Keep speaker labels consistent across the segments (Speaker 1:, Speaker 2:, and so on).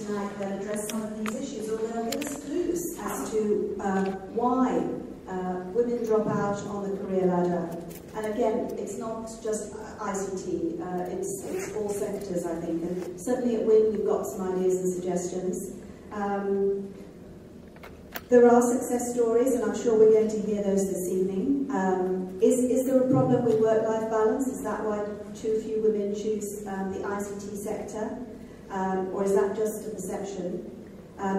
Speaker 1: tonight, they'll address some of these issues, or they'll give us clues as to why women drop out on the career ladder. And again, it's not just ICT, it's all sectors, I think. And certainly at WIN, we've got some ideas and suggestions. There are success stories, and I'm sure we're going to hear those this evening. Is there a problem with work-life balance? Is that why too few women choose the ICT sector? Or is that just a perception?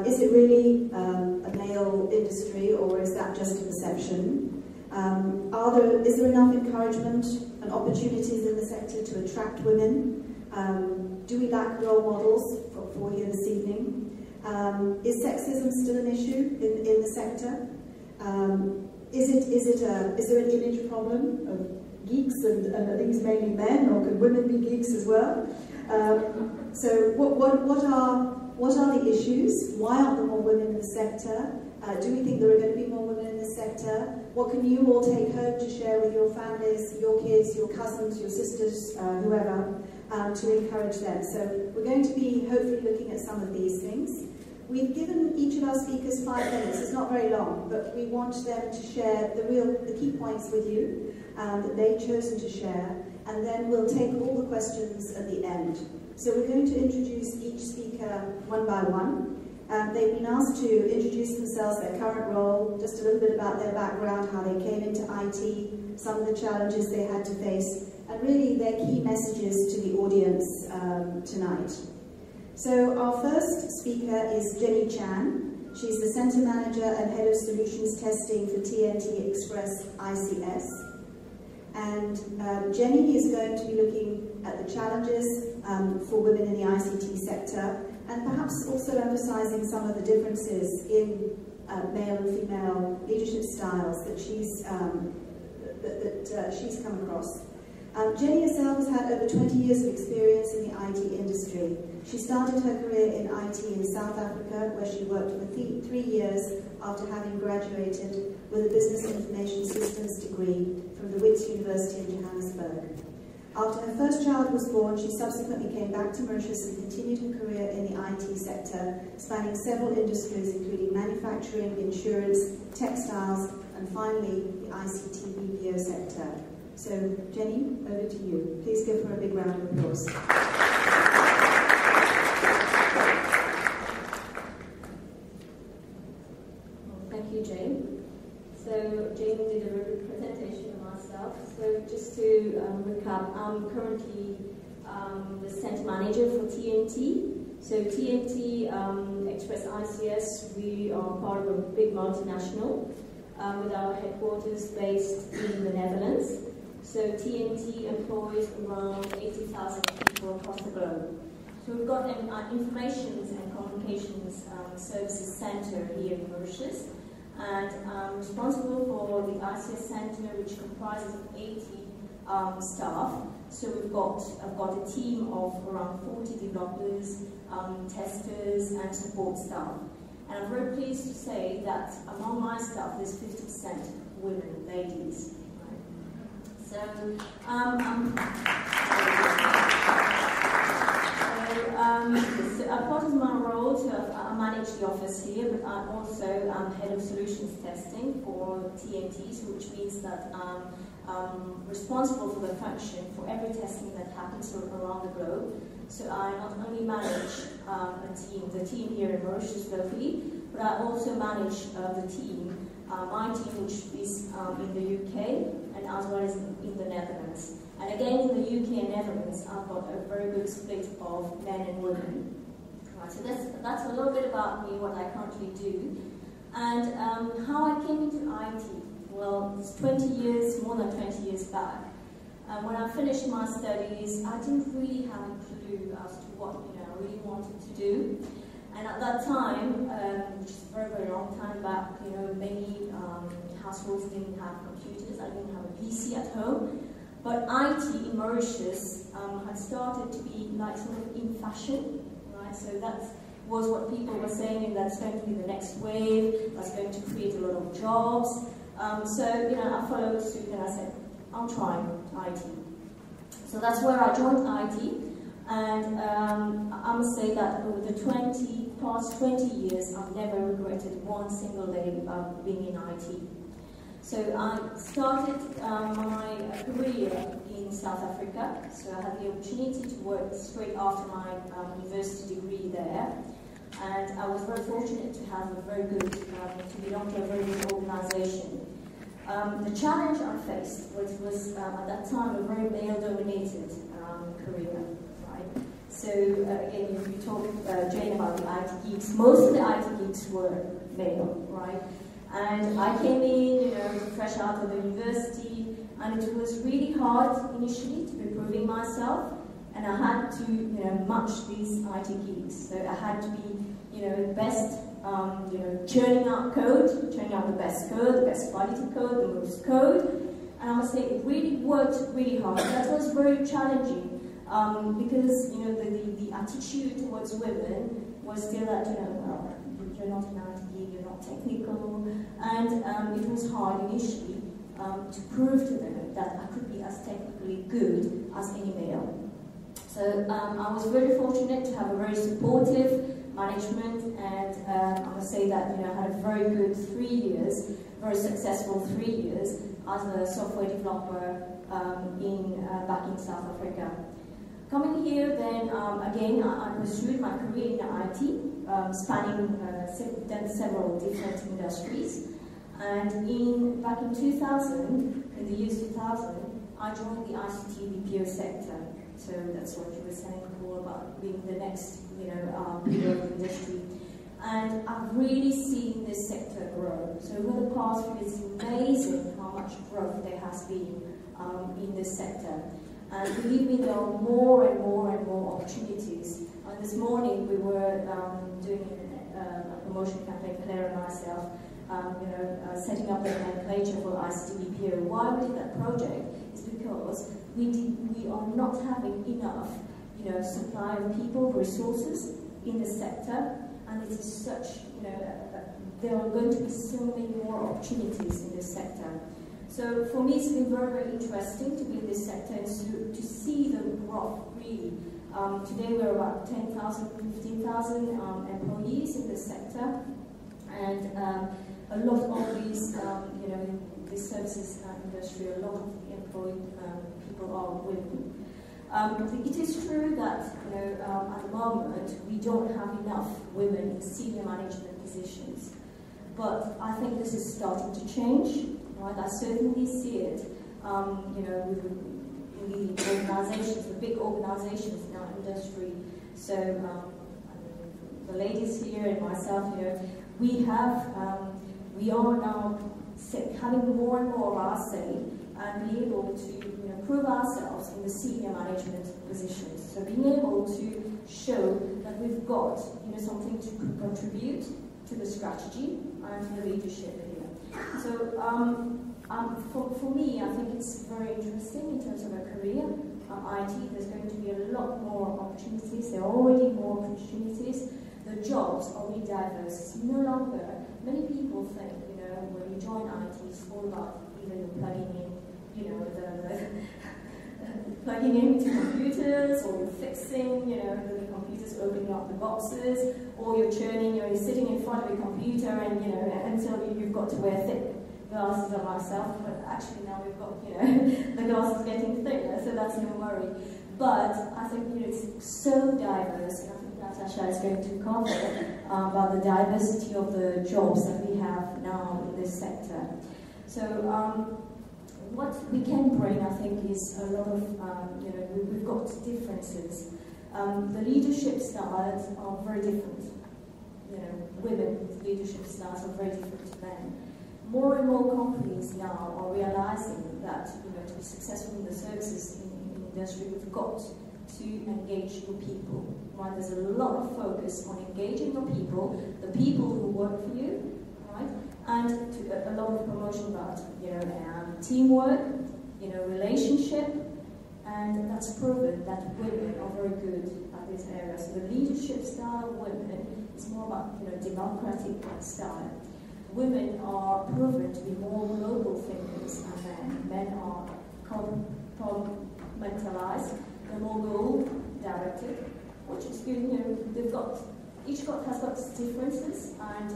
Speaker 1: Is it really a male industry, or is that just a perception? Is there enough encouragement and opportunities in the sector to attract women? Do we lack role models for you this evening? Is sexism still an issue in the sector? Is there an image problem of geeks, and are these mainly men, or could women be geeks as well? So what are the issues? Why aren't there more women in the sector? Do we think there are going to be more women in the sector? What can you all take home to share with your families, your kids, your cousins, your sisters, whoever, to encourage them? So we're going to be hopefully looking at some of these things. We've given each of our speakers 5 minutes. It's not very long, but we want them to share the key points with you that they've chosen to share, and then we'll take all the questions at the end. So we're going to introduce each speaker one by one. They've been asked to introduce themselves, their current role, just a little bit about their background, how they came into IT, some of the challenges they had to face, and really their key messages to the audience tonight. So our first speaker is Jenny Chan. She's the Centre Manager and Head of Solutions Testing for TNT Express ICS. And Jenny is going to be looking at the challenges for women in the ICT sector, and perhaps also emphasising some of the differences in male and female leadership styles that she's come across. Jenny herself has had over 20 years of experience in the IT industry. She started her career in IT in South Africa, where she worked for 3 years after having graduated with a Business Information Systems degree from the Wits University in Johannesburg. After her first child was born, she subsequently came back to Mauritius and continued her career in the IT sector, spanning several industries including manufacturing, insurance, textiles, and finally the ICT BPO sector. So, Jenny, over to you. Please give her a big round of applause.
Speaker 2: Well, thank you, Jane. So, Jane did a very good presentation of myself. So, just to recap, I'm currently the Centre Manager for TNT. So, TNT Express ICS, we are part of a big multinational with our headquarters based in the Netherlands. So TNT employs around 80,000 people across the globe. So we've got an information and communications services centre here in Mauritius, and I'm responsible for the ICS centre, which comprises of 80 staff. So I've got a team of around 40 developers, testers, and support staff. And I'm very pleased to say that among my staff, there's 50% women, ladies. So, part of my role, I manage the office here, but I'm also Head of Solutions Testing for TNT, so which means that I'm responsible for the function for every testing that happens around the globe. So I not only manage the team here in Mauritius locally, but I also manage the team, my team, which is in the UK, and as well as in the Netherlands. And again, in the UK and Netherlands, I've got a very good split of men and women. Right, so that's a little bit about me, what I currently do. And how I came into IT. Well, it's 20 years, more than 20 years back. When I finished my studies, I didn't really have a clue as to what I really wanted to do. And at that time, which is a very, very long time back, many households didn't have computers. I didn't have a PC at home. But IT in Mauritius had started to be like sort of in fashion, right? So that was what people were saying, and that's going to be the next wave. That's going to create a lot of jobs. So I followed suit, and I said, I'll try IT. So that's where I joined IT. And I must say that over the past 20 years, I've never regretted one single day being in IT. So I started my career in South Africa, so I had the opportunity to work straight after my university degree there. And I was very fortunate to have a very good, to belong to a very good organization. The challenge I faced was at that time a very male-dominated career, right? So again, if you talk, Jane, about the IT geeks, most of the IT geeks were male, right? And I came in, fresh out of the university, and it was really hard initially to be proving myself, and I had to, match these IT geeks. So I had to be, the best, churning out code, churning out the best code, the best quality code, the most code, and I must say it really worked really hard. That was very challenging because, the attitude towards women was still that, well, you're not an IT geek, you're not technical, and it was hard initially to prove to them that I could be as technically good as any male. So I was very fortunate to have a very supportive management, and I must say that I had a very good 3 years, very successful 3 years as a software developer back in South Africa. Coming here, then again, I pursued my career in IT, spanning several different industries. And back in 2000, in the year 2000, I joined the ICT BPO sector. So that's what you were saying, Paul, about being the next, pillar of the industry. And I've really seen this sector grow. So over the past few years, it's amazing how much growth there has been in this sector. And believe me, there are more and more and more opportunities. This morning we were doing a promotion campaign, Claire and myself, setting up the nomenclature for ICT BPO. Why we did that project is because we are not having enough, supply of people, resources in the sector, and it is such, there are going to be so many more opportunities in this sector. So for me, it's been very, very interesting to be in this sector and to see the growth, really. Today we're about 10,000, 15,000 employees in this sector, and a lot of these, this services industry, a lot of the employed people are women. It is true that, at the moment, we don't have enough women in senior management positions, but I think this is starting to change. Right? I certainly see it, in the organizations, the big organizations in our industry. So the ladies here and myself, we are now having more and more of our say and be able to prove ourselves in the senior management positions. So being able to show that we've got something to contribute to the strategy and to the leadership here. So for me, I think it's very interesting in terms of a career. IT, there's going to be a lot more opportunities. There are already more opportunities. The jobs are really diverse. It's no longer, many people think, when you join IT, it's all about either plugging in, plugging into computers, or you're fixing, the computers, opening up the boxes, or you're churning, you're sitting in front of a computer and, until you've got to wear thick glasses on myself, but actually now we've got, the glasses getting thicker, so that's no worry. But I think, it's so diverse, and I think Natasha is going to cover about the diversity of the jobs that we have now in this sector. So, what we can bring, I think, is a lot of, we've got differences. The leadership styles are very different. Women's leadership styles are very different to men. More and more companies now are realizing that, to be successful in the services in the industry, we've got to engage your people. Right? There's a lot of focus on engaging your people, the people who work for you, right? And a lot of promotion about, teamwork, relationship, and that's proven that women are very good at this area. So the leadership style of women is more about, democratic style. Women are proven to be more global thinkers than men. Men are compartmentalized, they're more directed, which is good. You know, they've got each has got its differences and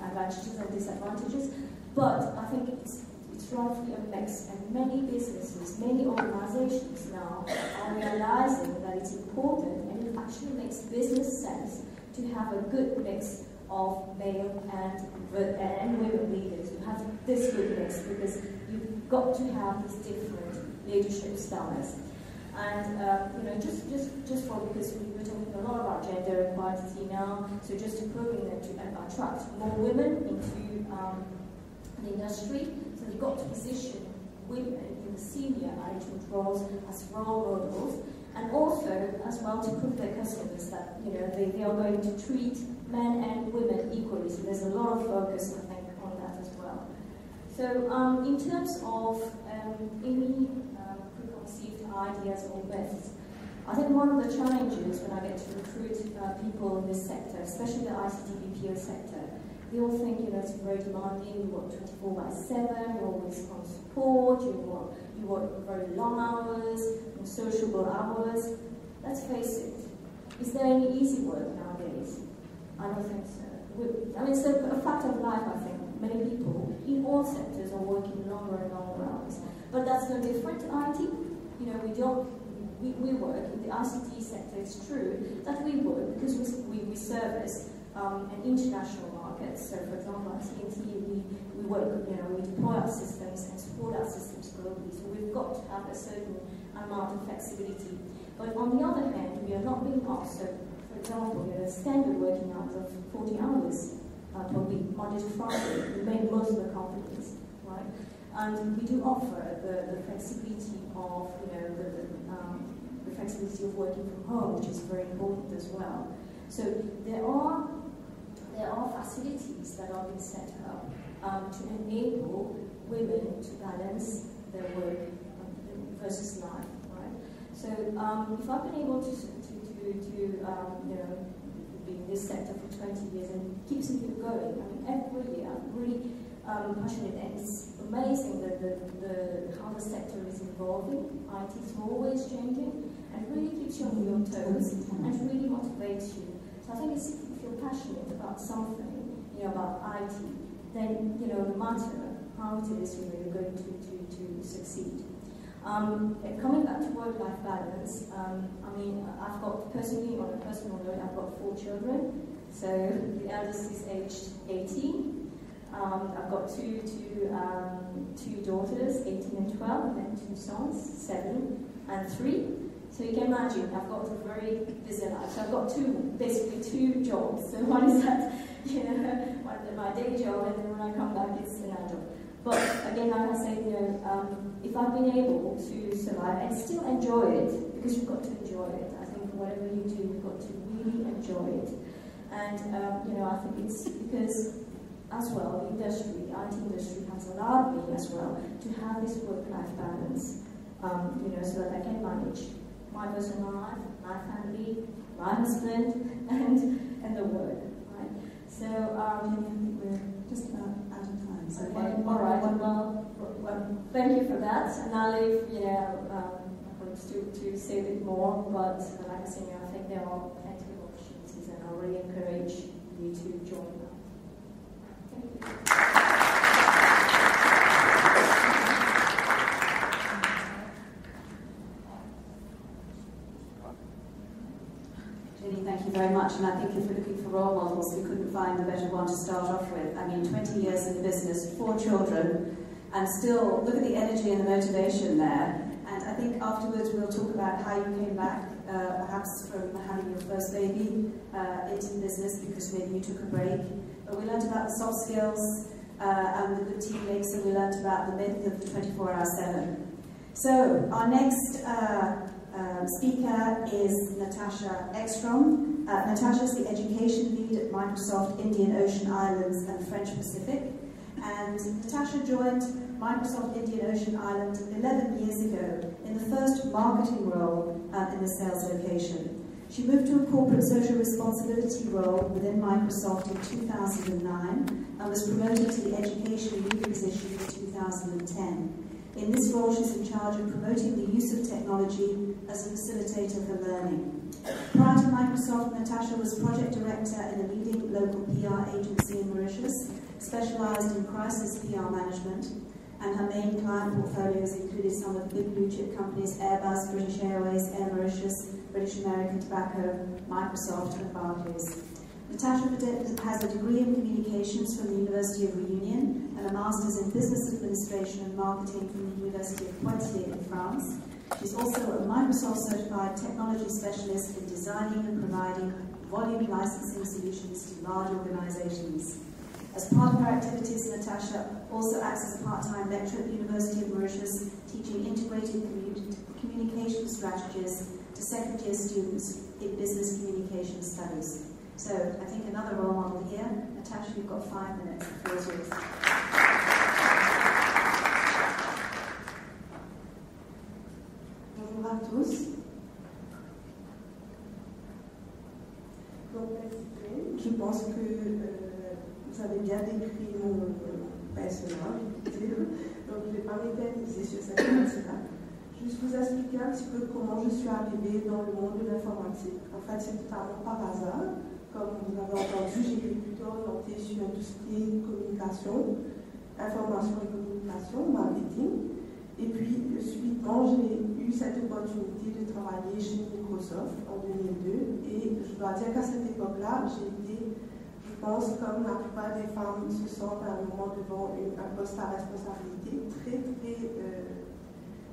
Speaker 2: advantages and disadvantages, but I think it's roughly a mix, and many businesses, many organizations now are realizing that it's important, and it actually makes business sense to have a good mix of male and women leaders. You have this good mix because you've got to have these different leadership styles. And you know, just for, because we're talking a lot about gender equality now, so just to attract more women into the industry, so you've got to position women in the senior management roles as role models, and also as well to prove their customers that, you know, they are going to treat men and women equally. So there's a lot of focus, I think, on that as well. So in terms of any preconceived ideas or myths, I think one of the challenges when I get to recruit people in this sector, especially the ICT BPO sector, they all think, you know, it's very demanding, you work 24/7, you're always on support, you work very long hours, sociable hours. Let's face it, is there any easy work nowadays? I don't think so. I mean, it's a fact of life, I think. Many people in all sectors are working longer and longer hours. But that's no different to IT. You know, we work in the ICT sector. It's true that we work because we service an international market. So, for example, at TNT, we work, you know, we deploy our systems and support our systems globally. So we've got to have a certain amount of flexibility. But on the other hand, we are not being asked. So, for example, you know, standard working hours of 40 hours per week, Monday to Friday, we make most of the companies, right? And we do offer the flexibility of, you know, the flexibility of working from home, which is very important as well. So there are facilities that are being set up to enable women to balance their work versus life, right? So if I've been able to you know, be in this sector for 20 years and keep something going, I mean, every year I'm really passionate, and it's amazing that how the sector is evolving. IT is always changing, and really keeps you on your toes and really motivates you. So I think if you're passionate about something, you know, about IT, then, you know, no matter how it is, you know, you're going to succeed. Coming back to work-life balance, I mean, I've got, personally, on a personal note, I've got 4 children. So the eldest is aged 18. I've got two daughters, 18 and 12, and then 2 sons, 7 and 3. So you can imagine, I've got a very busy life. So I've got basically two jobs. So one is that, you know, my day job, and then when I come back, it's another job. But again, like I said, you know, if I've been able to survive and still enjoy it, because you've got to enjoy it. I think whatever you do, you've got to really enjoy it. And you know, I think it's because, as well, the industry, the IT industry has allowed me as well to have this work-life balance. You know, so that I can manage my personal life, my family, my husband, and the work. Right. So
Speaker 1: we're just about out of time. So
Speaker 2: okay. All right. Well, thank you for that. And I'll leave, you know, to say a bit more. But like I said, I think there are plenty of opportunities, and I really encourage you to join them. Thank you.
Speaker 3: Thank you very much, and I think if we're looking for role models, we couldn't find a better one to start off with. I mean, 20 years in the business, 4 children, and still look at the energy and the motivation there. And I think afterwards we'll talk about how you came back, perhaps from having your first baby into the business, because maybe you took a break. But we learned about the soft skills and the good team makes, and we learned about the myth of the 24/7. So our next speaker is Natasha Ekstrom. Natasha is the education lead at Microsoft Indian Ocean Islands and French Pacific. And Natasha joined Microsoft Indian Ocean Island 11 years ago in the first marketing role in the sales location. She moved to a corporate social responsibility role within Microsoft in 2009 and was promoted to the education lead position in 2010. In this role, she's in charge of promoting the use of technology as a facilitator for learning. Prior to Microsoft, Natasha was project director in a leading local PR agency in Mauritius, specialised in crisis PR management, and her main client portfolios included some of the big blue chip companies Airbus, British Airways, Air Mauritius, British American Tobacco, Microsoft and Barclays. Natasha has a degree in communications from the University of Reunion and a master's in business administration and marketing from the University of Poitiers in France. She's also a Microsoft certified technology specialist in designing and providing volume licensing solutions to large organizations. As part of her activities, Natasha also acts as a part-time lecturer at the University of Mauritius, teaching integrated communication strategies to second-year students in business communication studies. So, I think another role model here. Natasha, you've got 5 minutes. The floor is yours.
Speaker 4: Bonjour à tous. Donc, je pense que vous avez bien décrit mon personnage. Donc, je ne vais pas m'éterniser sur cette partie-là. Juste vous expliquer un petit peu comment je suis arrivée dans le monde de l'informatique. En fait, c'est totalement par hasard. Comme vous avez entendu, j'ai été plutôt orientée sur tout ce qui est communication, information et communication, marketing. Et puis, subitement, j'ai eu cette opportunité de travailler chez Microsoft en 2002. Et je dois dire qu'à cette époque-là, j'ai été, je pense, comme la plupart des femmes se sentent à un moment devant un poste à responsabilité, très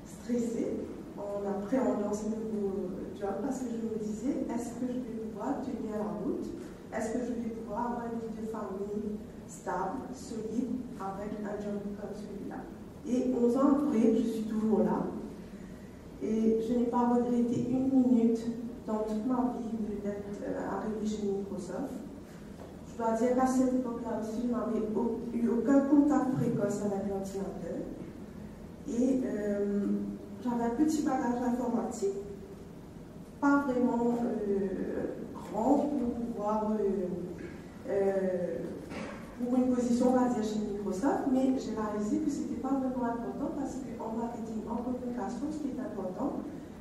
Speaker 4: stressée en appréhendant ce nouveau job, parce que je me disais, est-ce que je vais pouvoir tenir la route? Est-ce que je vais pouvoir avoir une vie de famille stable, solide, avec un job comme celui-là? Et 11 ans après, je suis toujours là. Et je n'ai pas regretté une minute dans toute ma vie d'être arrivée chez Microsoft. Je dois dire qu'à cette époque-là aussi, je n'avais eu aucun contact précoce avec l'ordinateur. Et j'avais un petit bagage informatique, pas vraiment grand pour pouvoir, pour une position, on va dire, chez Microsoft, mais j'ai réalisé que ce n'était pas vraiment important parce qu'en marketing, en communication, ce qui est important,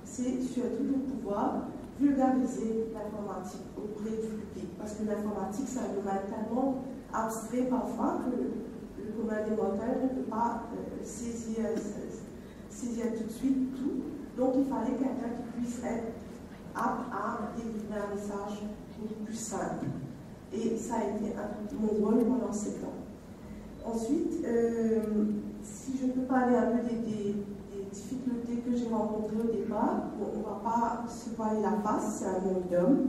Speaker 4: c'est surtout de pouvoir vulgariser l'informatique auprès du public. Parce que l'informatique, c'est un domaine tellement abstrait parfois que le commun des mortels ne peut pas saisir tout de suite tout. Donc il fallait quelqu'un qui puisse être apte à délivrer un message beaucoup plus simple. Et ça a été mon rôle pendant 7 ans. Ensuite, si je peux parler un peu des difficultés que j'ai rencontrées au départ, on ne va pas se voiler la face, c'est un monde d'hommes,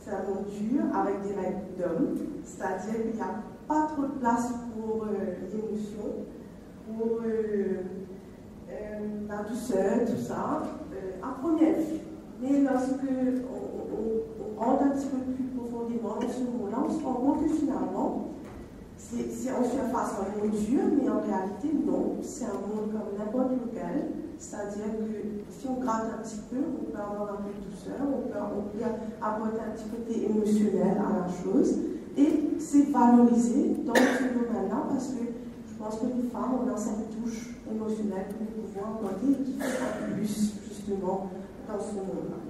Speaker 4: c'est un monde dur avec des règles d'hommes, c'est-à-dire qu'il n'y a pas trop de place pour l'émotion, pour la douceur, tout ça, à première vue. Mais lorsque on rentre un petit peu plus profondément dans ce monde-là, on se rend compte que finalement, c'est en surface un monde dur, mais en réalité, non. C'est un monde comme n'importe lequel. C'est-à-dire que si on gratte un petit peu, on peut avoir un peu de douceur, on peut apporter un petit côté émotionnel à la chose. Et c'est valorisé dans ce domaine-là parce que je pense que les femmes ont cette touche émotionnelle que nous pouvons apporter et qui fait un plus, justement, dans ce monde-là.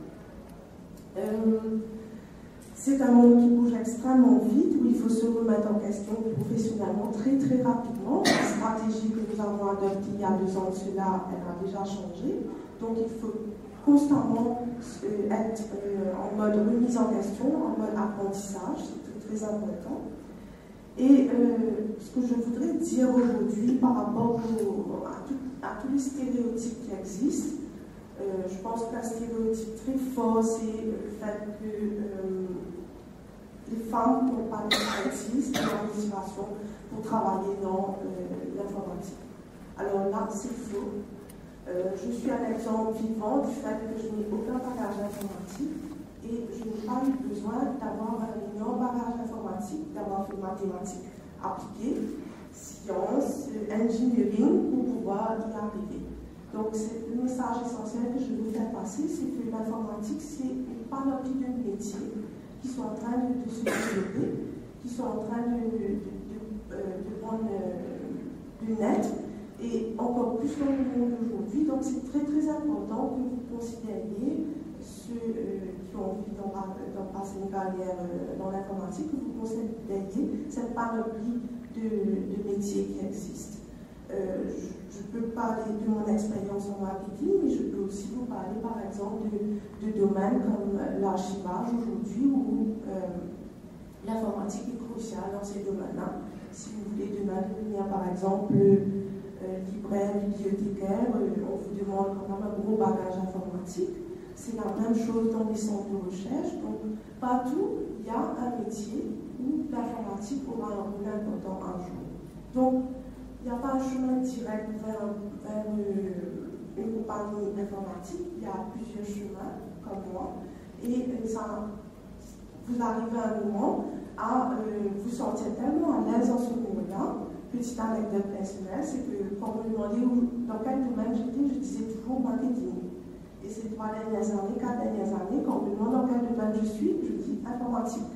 Speaker 4: C'est un monde qui bouge extrêmement vite, où il faut se remettre en question professionnellement très très rapidement. La stratégie que nous avons adoptée il y a 2 ans de cela, elle a déjà changé. Donc il faut constamment être en mode remise en question, en mode apprentissage, c'est très important. Et ce que je voudrais dire aujourd'hui par rapport à tous les stéréotypes qui existent, je pense qu'un stéréotype très fort, c'est le fait que les femmes n'ont pas l'expertise et la motivation pour travailler dans l'informatique. Alors là, c'est faux. Je suis un exemple vivant du fait que je n'ai aucun bagage informatique et je n'ai pas eu besoin d'avoir un énorme bagage informatique, d'avoir fait mathématiques appliquées, sciences, engineering pour pouvoir y arriver. Donc, c'est le message essentiel que je veux faire passer, c'est que l'informatique, c'est une panoplie de métiers qui sont en train de se développer, qui sont en train de naître, et encore plus dans le monde d'aujourd'hui. Donc, c'est très très important que vous considériez ceux qui ont envie d'en passer une carrière dans l'informatique, que vous conseilleriez cette panoplie de métiers qui existent. Je peux parler de mon expérience en marketing, mais je peux aussi vous parler par exemple de domaines comme l'archivage aujourd'hui, où l'informatique est cruciale dans ces domaines-là. Si vous voulez demain devenir par exemple libraire, bibliothécaire, on vous demande quand même un gros bagage informatique. C'est la même chose dans les centres de recherche. Donc partout, il y a un métier où l'informatique aura un rôle important un jour. Donc il n'y a pas un chemin direct vers une compagnie informatique, il y a plusieurs chemins, comme moi, et ça, vous arrivez à un moment à vous sentir tellement à l'aise dans ce moment-là. Petite anecdote personnelle, c'est que quand on me demandait dans quel domaine j'étais, je disais toujours marketing. Et ces 4 dernières années, quand on me demande dans quel domaine je suis, je dis informatique.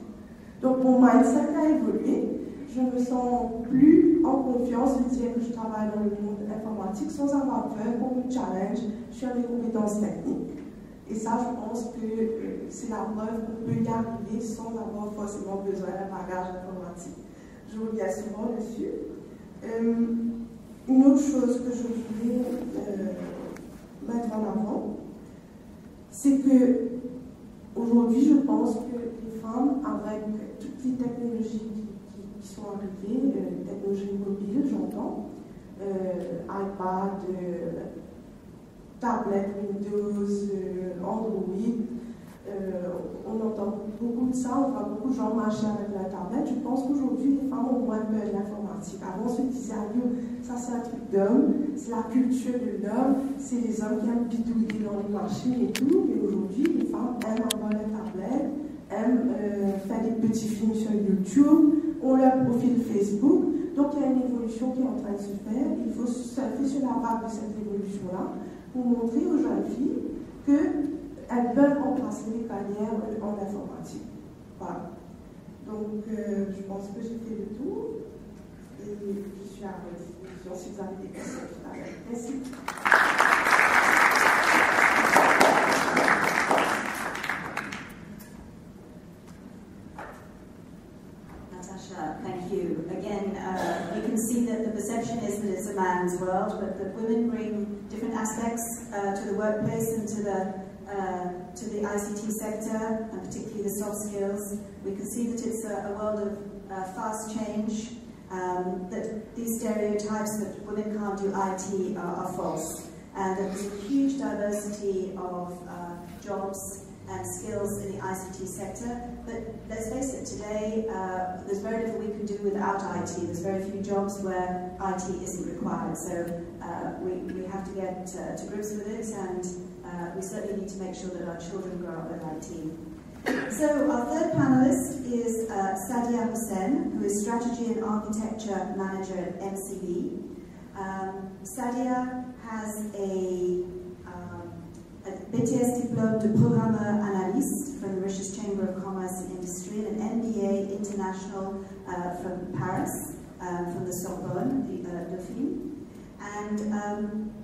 Speaker 4: Donc mon mindset a évolué. Je me sens plus en confiance de dire que je travaille dans le monde informatique sans avoir peur qu'on me challenge sur mes compétences techniques. Et ça, je pense que c'est la preuve qu'on peut y arriver sans avoir forcément besoin d'un bagage informatique. Je reviens souvent dessus. Une autre chose que je voulais mettre en avant, c'est que aujourd'hui, je pense que les femmes, avec toutes les technologies qui sont arrivées, technologies mobiles, j'entends, iPad, tablette Windows, Android, on entend beaucoup de ça, on voit beaucoup de gens marcher avec la tablette. Je pense qu'aujourd'hui, les femmes ont moins peur de l'informatique. Avant, on se disait, ça c'est un truc d'homme, c'est la culture de l'homme, c'est les hommes qui aiment bidouiller dans les machines et tout. Mais aujourd'hui, les femmes aiment avoir la tablette, aiment faire des petits films sur YouTube, ont leur profil Facebook. Donc, il y a une évolution qui est en train de se faire. Il faut surfer sur la vague de cette évolution-là pour montrer aux jeunes filles qu'elles peuvent embrasser les carrières en informatique. Voilà. Donc, je pense que j'ai fait le tour et je suis à votre disposition si vous avez des questions tout à l'heure. Merci.
Speaker 3: Thank you. Again, you can see that the perception is that it's a man's world, but that women bring different aspects to the workplace and to the ICT sector, and particularly the soft skills. We can see that it's a world of fast change, that these stereotypes that women can't do IT are false, and that there's a huge diversity of jobs and skills in the ICT sector. But let's face it, today there's very little we can do without IT. There's very few jobs where IT isn't required. So we have to get to grips with it, and we certainly need to make sure that our children grow up with IT. So our third panelist is Sadia Hussain, who is Strategy and Architecture Manager at MCV. Sadia has a BTS diplôme de programmeur analyste from the British Chamber of Commerce and Industry, and an MBA international from Paris, from the Sorbonne, Dauphine. And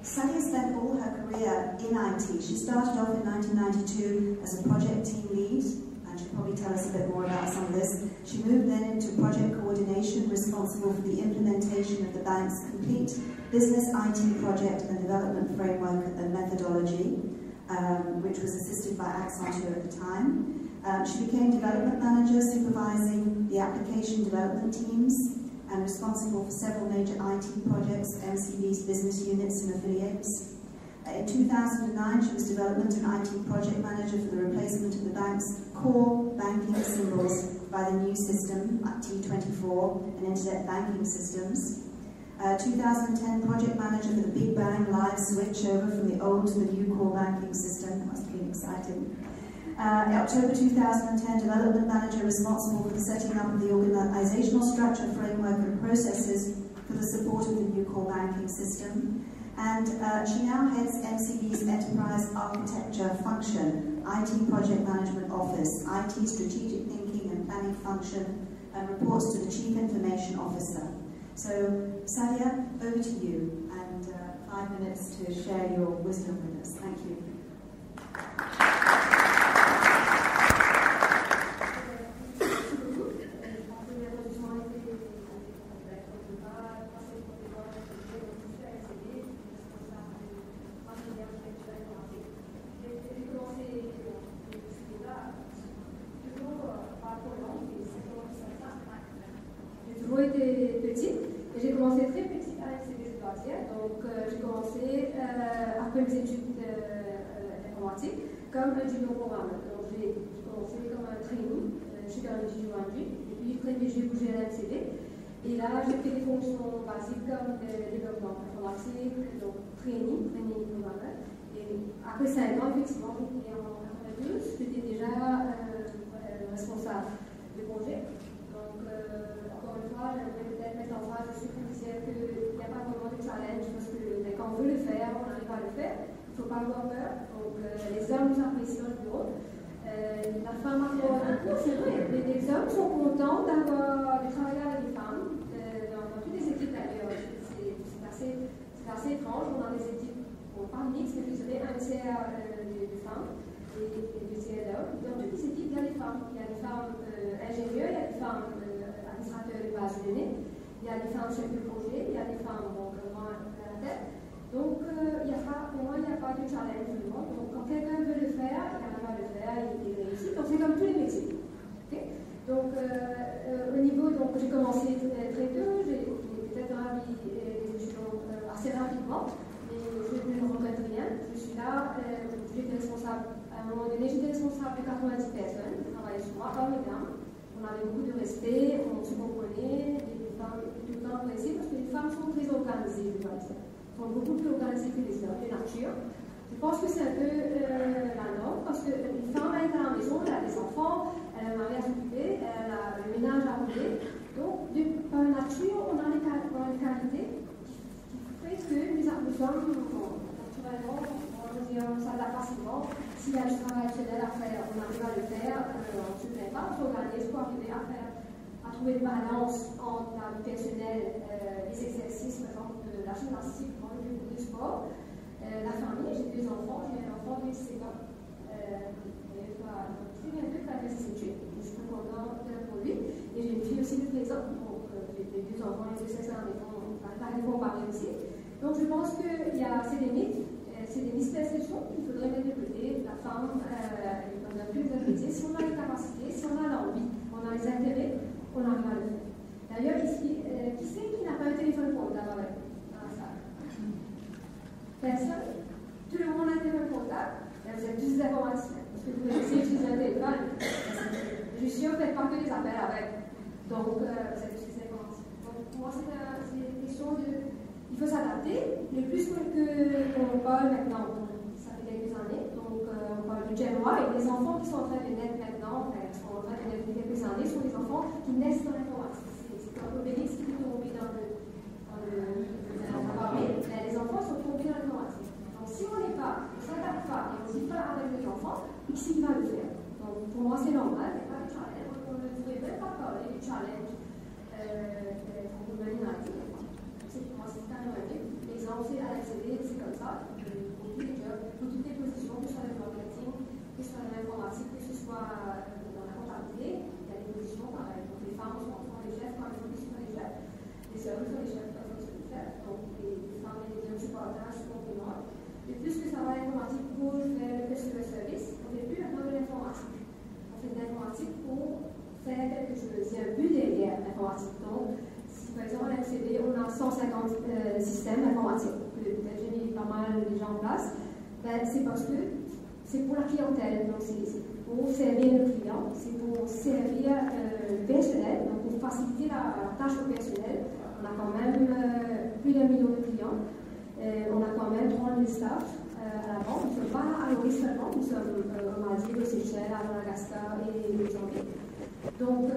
Speaker 3: Sadia spent all her career in IT. She started off in 1992 as a project team lead, and she'll probably tell us a bit more about some of this. She moved then into project coordination, responsible for the implementation of the bank's complete business IT project and development framework and methodology, which was assisted by Accenture at the time. She became development manager, supervising the application development teams and responsible for several major IT projects, MCV's business units and affiliates. In 2009, she was development and IT project manager for the replacement of the bank's core banking symbols by the new system, T24, and internet banking systems. 2010 project manager for the Big Bang live switch over from the old to the new core banking system. That must have been exciting. In October 2010, development manager responsible for the setting up of the organizational structure, framework and processes for the support of the new core banking system. And she now heads MCV's enterprise architecture function, IT project management office, IT strategic thinking and planning function, and reports to the chief information officer. So, Sadia, over to you, and 5 minutes to share your wisdom with us. Thank you.
Speaker 5: toujours été petite. Et j'ai commencé très petite à l'MCD, je dois dire. Donc, j'ai commencé après mes études d'informatique comme un junior programmeur. Donc, j'ai commencé comme un trainee chez Causerie de WIN. Et puis, très vite, j'ai bougé à l'MCD. Et là, j'ai fait des fonctions basiques comme développement informatique, donc training programmeur. Et après 5 ans, effectivement, j'étais en 92, j'étais déjà responsable de projet. Donc, encore une fois, j'aimerais peut-être mettre en phrase ceux qui disaient qu'il n'y a pas vraiment de challenge parce que quand on veut le faire, on arrive à le faire. Il ne faut pas avoir peur. Donc, les hommes nous apprécient au bureau. La femme a beaucoup, c'est vrai. Les hommes sont contents de travailler avec les femmes, dans toutes les équipes d'ailleurs. C'est assez étrange. On a des équipes, pas mixtes, mais je dirais un tiers de femmes et deux tiers d'hommes. Dans toutes les équipes, il y a des femmes. Il y a des femmes ingénieurs, il y a des femmes administrateurs de base de données, il y a des femmes chefs de projet, il y a des femmes moins à la tête. Donc, pour moi, il n'y a pas de challenge du monde. Donc, quand quelqu'un veut le faire, il arrive à le faire, il réussit. Donc, c'est comme tous les métiers. Okay? Donc, au niveau, j'ai commencé très tôt, j'ai peut-être ravi des étudiants assez rapidement, mais je ne regrette rien. Je suis là, j'étais responsable, à un moment donné, j'étais responsable de 90 personnes, je travaillais sur moi, hommes et dames. On avait beaucoup de respect, on se comprenait, les femmes étaient tout le temps pressées parce que les femmes sont très organisées, je dois dire. Sont beaucoup plus organisées que les hommes, de nature. Je pense que c'est un peu la norme, parce qu'une femme est à la maison, elle a des enfants, elle a un mari à s'occuper, elle a le ménage à rouler. Donc, par nature, on a les qualités qui fait que les hommes, naturellement, on s'adapte facilement. S'il y a du travail additionnel à faire, on arrive à le faire, on ne se plaint pas, on s'organise pour arriver à trouver une balance entre la vie personnelle, les exercices, par exemple, la gymnastique, le sport, la famille. J'ai 2 enfants, j'ai un enfant de 17 ans. Il va très bientôt faire ses études, je suis très contente pour lui. Et j'ai une fille aussi de 13 ans, donc j'ai 2 enfants et 2 16 ans, mais on va les comparer aussi. Donc je pense qu'il y a ces limites, c'est des misperceptions qu'il faudrait mettre de côté. La femme, on a plus de métiers. Si on a les capacités, si on a l'envie, on a les intérêts, on arrive à le faire. D'ailleurs, ici, qui c'est qui n'a pas un téléphone portable dans la salle? Personne? Tout le monde a un téléphone portable? Vous êtes tous des informaticiens, parce que vous connaissez utiliser un téléphone. Je suis sûre que vous ne faites pas que des appels avec. Donc, vous êtes tous des informaticiens. Donc, pour moi, c'est une question de. Il faut s'adapter. Le plus qu'on parle maintenant, ça fait quelques années, donc on parle de Gen Y, et les enfants qui sont en train de naître maintenant, qui sont en train de naître depuis quelques années, sont des enfants qui naissent dans l'informatique. C'est un peu béni qui est tombé dans le mais les enfants sont tombés dans l'informatique. Donc si on n'est pas, on ne s'adapte pas, et on ne dit pas avec les enfants, qui va le faire? Donc pour moi c'est normal, il n'y a pas de challenge, on ne devrait même pas parler du challenge pour l'humanité. Pour moi c'est carrément l'exemple, c'est à l'MCD, c'est comme ça, pour tous les jobs, pour toutes les positions, que ce soit dans le marketing, que ce soit dans l'informatique, que ce soit dans la comptabilité, il y a des positions pareilles. Donc les femmes sont les chefs, par exemple, qui sont les chefs, les hommes sont les chefs, par exemple, sont les chefs, donc les femmes et les hommes se partagent, se complémentent. Et plus que ça va l'informatique pour faire le customer service, on ne fait plus maintenant de l'informatique. On fait de l'informatique pour faire quelque chose. Il y a un but derrière l'informatique. Donc, par exemple, à l'MCD, on a 150 systèmes informatiques. Peut-être j'ai mis pas mal de gens en place. Ben, c'est parce que c'est pour la clientèle. Donc, c'est pour servir le client, c'est pour servir le personnel, donc pour faciliter la tâche au personnel. On a quand même plus d'1 million de clients. On a quand même 30 000 staff à la banque. Nous ne sommes pas à l'ORI seulement, nous sommes au Maldives, aux Seychelles, à Madagascar et au Mozambique. Donc,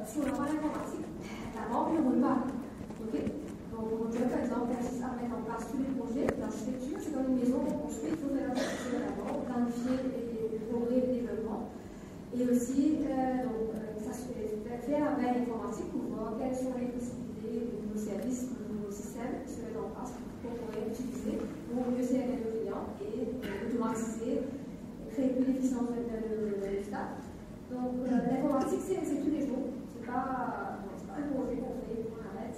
Speaker 5: si on n'a pas l'informatique, la banque ne roule pas. Okay? Donc, on doit par exemple consiste à mettre en place tous les projets. L'architecture, c'est comme une maison qu'on construit, il faut faire l'architecture d'abord, planifier le progrès et le développement. Et aussi, ça se fait faire la veille informatique pour voir quelles sont les possibilités de nouveaux services, de nouveaux systèmes qui se mettent en place qu'on pourrait utiliser pour mieux servir nos clients et automatiser, créer plus d'efficience dans le staff. Donc, l'informatique, c'est tous les jours. C'est pas un projet qu'on fait, on arrête.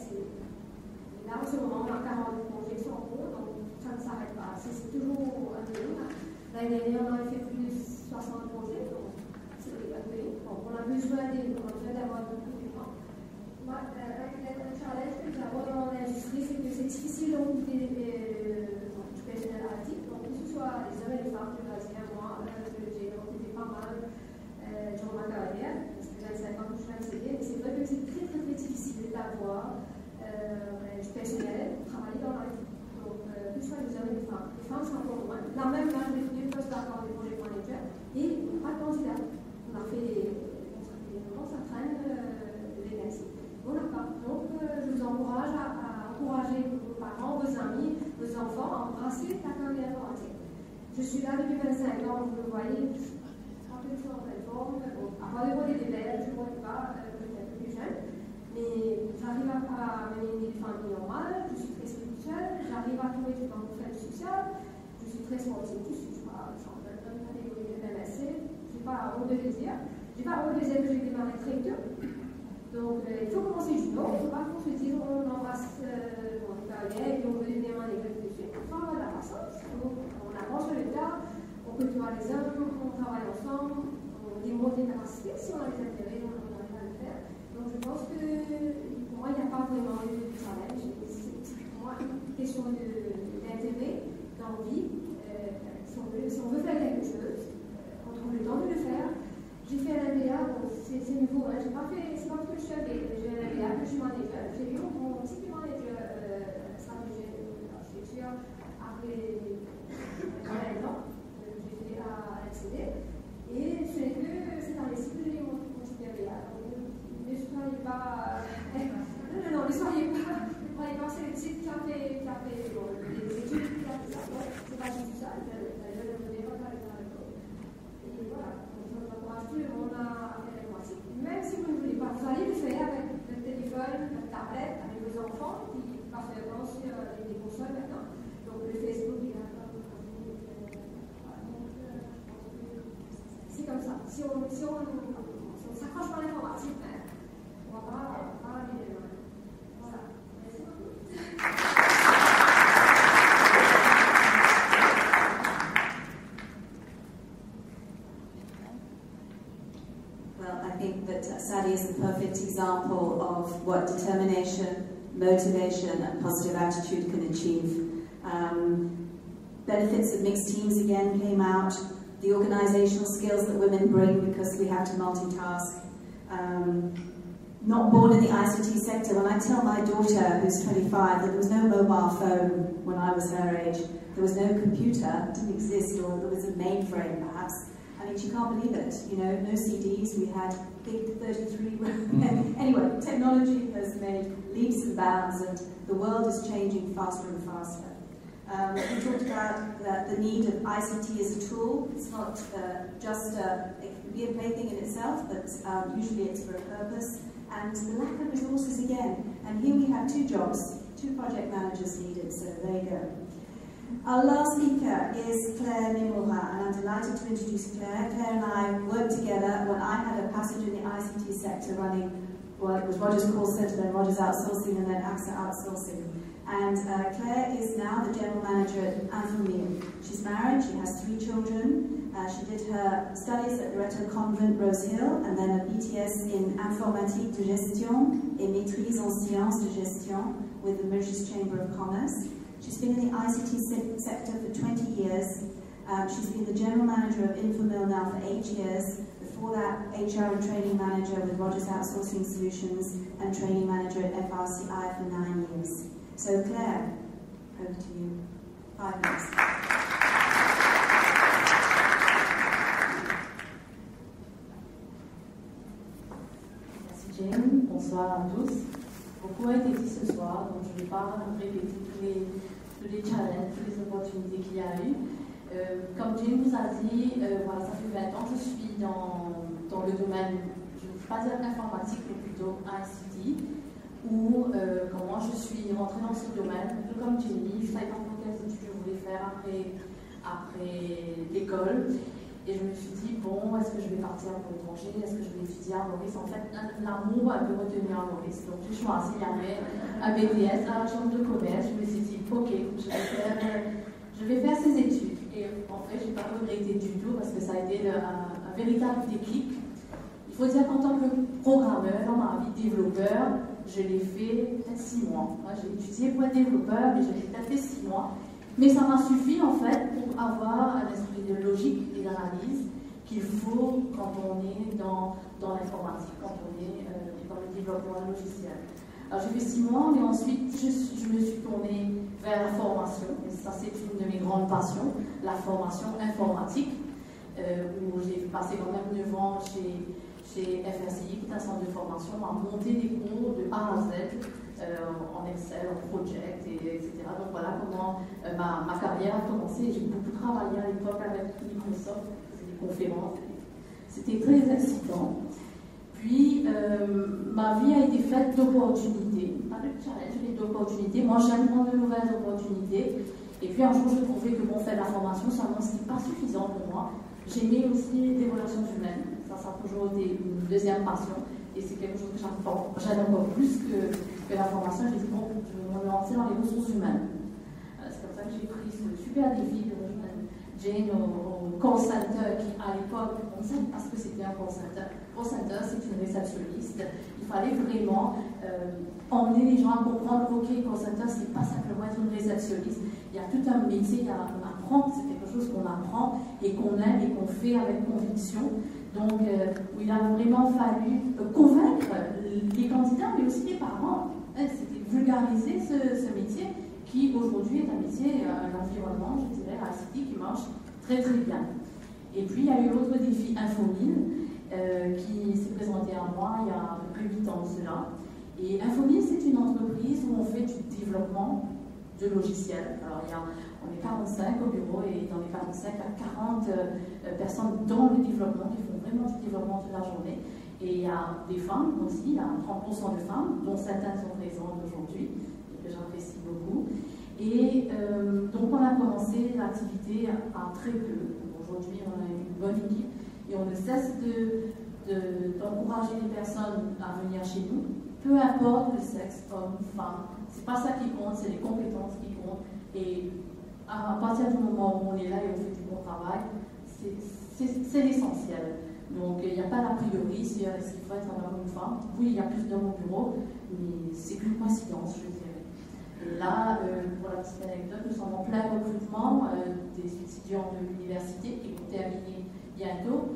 Speaker 5: Là, en ce moment, on a 40 projets qui sont en cours, donc ça ne s'arrête pas. C'est toujours un peu long. L'année dernière, on avait fait plus de 60 projets, donc c'est un peu long. Donc, on a besoin d'avoir beaucoup de temps. Moi, avec difficile de recruter du personnel arctique, donc que ce soit les hommes et les femmes, je dois dire, moi, j'ai recruté pas mal durant ma carrière, parce que j'ai 25 ans que je suis accédée, mais c'est vrai que c'est très difficile d'avoir du personnel pour travailler dans l'IT. Donc, que ce soit les hommes et les femmes. Les femmes sont encore loin. Là même, là, j'ai fait 2 postes d'accord des projets managers et pas de candidat. On a fait ça traîne les gaz. On n'a pas. Donc, je vous encourage à encourager vos parents, vos amis, vos enfants à embrasser la carrière informatique. Je suis là depuis 25 ans, vous le voyez, un peu sur la plateforme. Avoir des rôles et des belles, je ne vois pas, peut-être plus jeune. Mais j'arrive à mener une famille normale, je suis très spirituelle, j'arrive à trouver tout dans mon fait social, je suis très sportive, je suis pas championne de catégorie de MSC, je n'ai pas honte de le dire. Je n'ai pas honte de dire que j'ai démarré très tôt. Donc il faut commencer judo, il ne faut pas qu'on se dise on embrasse mon carrière et on veut devenir un école de suite. Il faut avoir de la patience, on avance sur le tas, on côtoie les hommes, on travaille ensemble, on démontre des capacités, si on a des intérêts, on arrive à le faire. Donc je pense que pour moi, il n'y a pas vraiment de challenge. C'est pour moi une question d'intérêt, d'envie. Si on veut faire quelque chose, on trouve le temps de le faire. J'ai fait un MBA, bon, c'est nouveau, hein. C'est pas parce que je suis avec, j'ai un MBA que je suis manager. J'ai eu mon titre manager stratégie d'architecture après 15 ans. J'ai fait à l'ACD. Et ce n'est que cette année-ci que j'ai eu mon titre MBA. Ne soyez pas. Non, ne soyez pas c'est le titre qui a fait les études, qui a fait ça. C'est pas juste ça, d'ailleurs, je ne vais pas parler de l'école. Et voilà, on encourage tout le monde à faire l'informatique. Même si vous ne voulez pas, vous allez le faire avec le téléphone, la tablette, avec vos enfants, qui parfaitement sur les consoles maintenant. Donc le Facebook, il a c'est comme ça. Si on s'accroche pas à l'informatique, on va pas aller de loin. Voilà. Merci beaucoup.
Speaker 3: Well, I think that Sadie is the perfect example of what determination, motivation, and positive attitude can achieve. Benefits of mixed teams again came out. The organisational skills that women bring because we have to multitask. Not born in the ICT sector. When I tell my daughter, who's 25, that there was no mobile phone when I was her age, there was no computer, didn't exist, or there was a mainframe perhaps. I mean, she can't believe it, you know, no CDs, we had big 33, anyway, technology has made leaps and bounds and the world is changing faster and faster. We talked about the need of ICT as a tool. It's not just, it can be a plaything in itself, but usually it's for a purpose. And the lack of resources again. And here we have 2 jobs, 2 project managers needed, so there you go. Our last speaker is Claire Nimura, and I'm delighted to introduce Claire. Claire and I worked together when I had a passage in the ICT sector running, well, it was Rogers Call Centre, then Rogers Outsourcing, and then AXA Outsourcing. And Claire is now the general manager at Infomil. She's married, she has 3 children. She did her studies at Loreto Convent, Rose Hill, and then a BTS in Informatique de Gestion et Maîtrise en Sciences de Gestion with the Mauritius Chamber of Commerce. She's been in the ICT sector for 20 years. She's been the general manager of Infomil now for 8 years. Before that, HR and training manager with Rogers Outsourcing Solutions and training manager at FRCI for 9 years. So Claire, over to you. 5 minutes.
Speaker 6: Merci Jane, bonsoir à tous. Beaucoup a été dit ce soir, donc je ne vais pas répéter tous les challenges, toutes les opportunités qu'il y a eu. Comme Jane vous a dit, voilà, ça fait 20 ans que je suis dans le domaine, je ne veux pas dire informatique, mais plutôt ICT, où comment je suis rentrée dans ce domaine, un peu comme Jenny, je ne savais pas trop quelles études je voulais faire après l'école. Et je me suis dit, bon, est-ce que je vais partir pour l'étranger, est-ce que je vais étudier à Maurice? En fait, l'amour a me retenu à Maurice. Donc j'ai choisi, il y avait un BTS à la chambre de commerce. Je me suis dit, ok, je vais faire ces études. Et en fait, je n'ai pas regretté du tout parce que ça a été un véritable déclic. Il faut dire qu'en tant que programmeur, dans ma vie de développeur, je l'ai fait peut-être 6 mois. Moi, j'ai étudié pour être développeur, mais je l'ai peut-être fait 6 mois. Mais ça m'a suffi en fait pour avoir un esprit de logique et d'analyse qu'il faut quand on est dans l'informatique, quand on est dans le développement logiciel. Alors j'ai fait 6 mois, mais ensuite je me suis tournée vers la formation, et ça c'est une de mes grandes passions, la formation informatique, où j'ai passé quand même 9 ans chez FRCI, qui est un centre de formation, à monter des cours de A à Z, en Excel, en project, etc. Donc voilà comment ma carrière a commencé. J'ai beaucoup travaillé à l'époque avec Microsoft, des conférences, c'était très excitant. Puis ma vie a été faite d'opportunités, pas de challenge, mais d'opportunités. Moi j'aime prendre de nouvelles opportunités. Et puis un jour je trouvais que bon, faire de la formation seulement c'était pas suffisant pour moi. J'aimais aussi les relations humaines, ça a toujours été une deuxième passion. Et c'est quelque chose que j'aime encore plus que la formation. J'ai dit, bon, je vais me lancer dans les ressources humaines. C'est comme ça que j'ai pris ce super défi de rejoindre Jane au call center, qui à l'époque, on ne savait pas ce que c'était un call center. Call center, c'est une réceptionniste. Il fallait vraiment emmener les gens à comprendre, ok, call center, c'est pas simplement être une réceptionniste. Il y a tout un métier, on apprend, c'est quelque chose qu'on apprend et qu'on aime et qu'on fait avec conviction. Donc, où il a vraiment fallu convaincre les candidats, mais aussi les parents. C'était vulgariser ce métier qui, aujourd'hui, est un métier, un environnement, je dirais, à City qui marche très très bien. Et puis, il y a eu l'autre défi Infomil qui s'est présenté à moi il y a à peu près 8 ans de cela. Et Infomil, c'est une entreprise où on fait du développement de logiciels. Alors, on est 45 au bureau et dans les 45, il y a 40 personnes dans le développement qui font vraiment du développement toute la journée. Et il y a des femmes aussi, il y a 30% de femmes, dont certaines sont présentes aujourd'hui, et que j'apprécie beaucoup. Et donc on a commencé l'activité à très peu. Aujourd'hui, on a une bonne équipe et on ne cesse d'encourager les personnes à venir chez nous, peu importe le sexe, homme, femme. C'est pas ça qui compte, c'est les compétences qui comptent. Et à partir du moment où on est là et on fait du bon travail, c'est l'essentiel. Donc il n'y a pas d'a priori s'il faut être un homme ou une femme. Oui, il y a plus d'hommes au bureau, mais c'est qu'une coïncidence, je dirais. Et là, pour la petite anecdote, nous sommes en plein recrutement des étudiants de l'université qui vont terminer bientôt.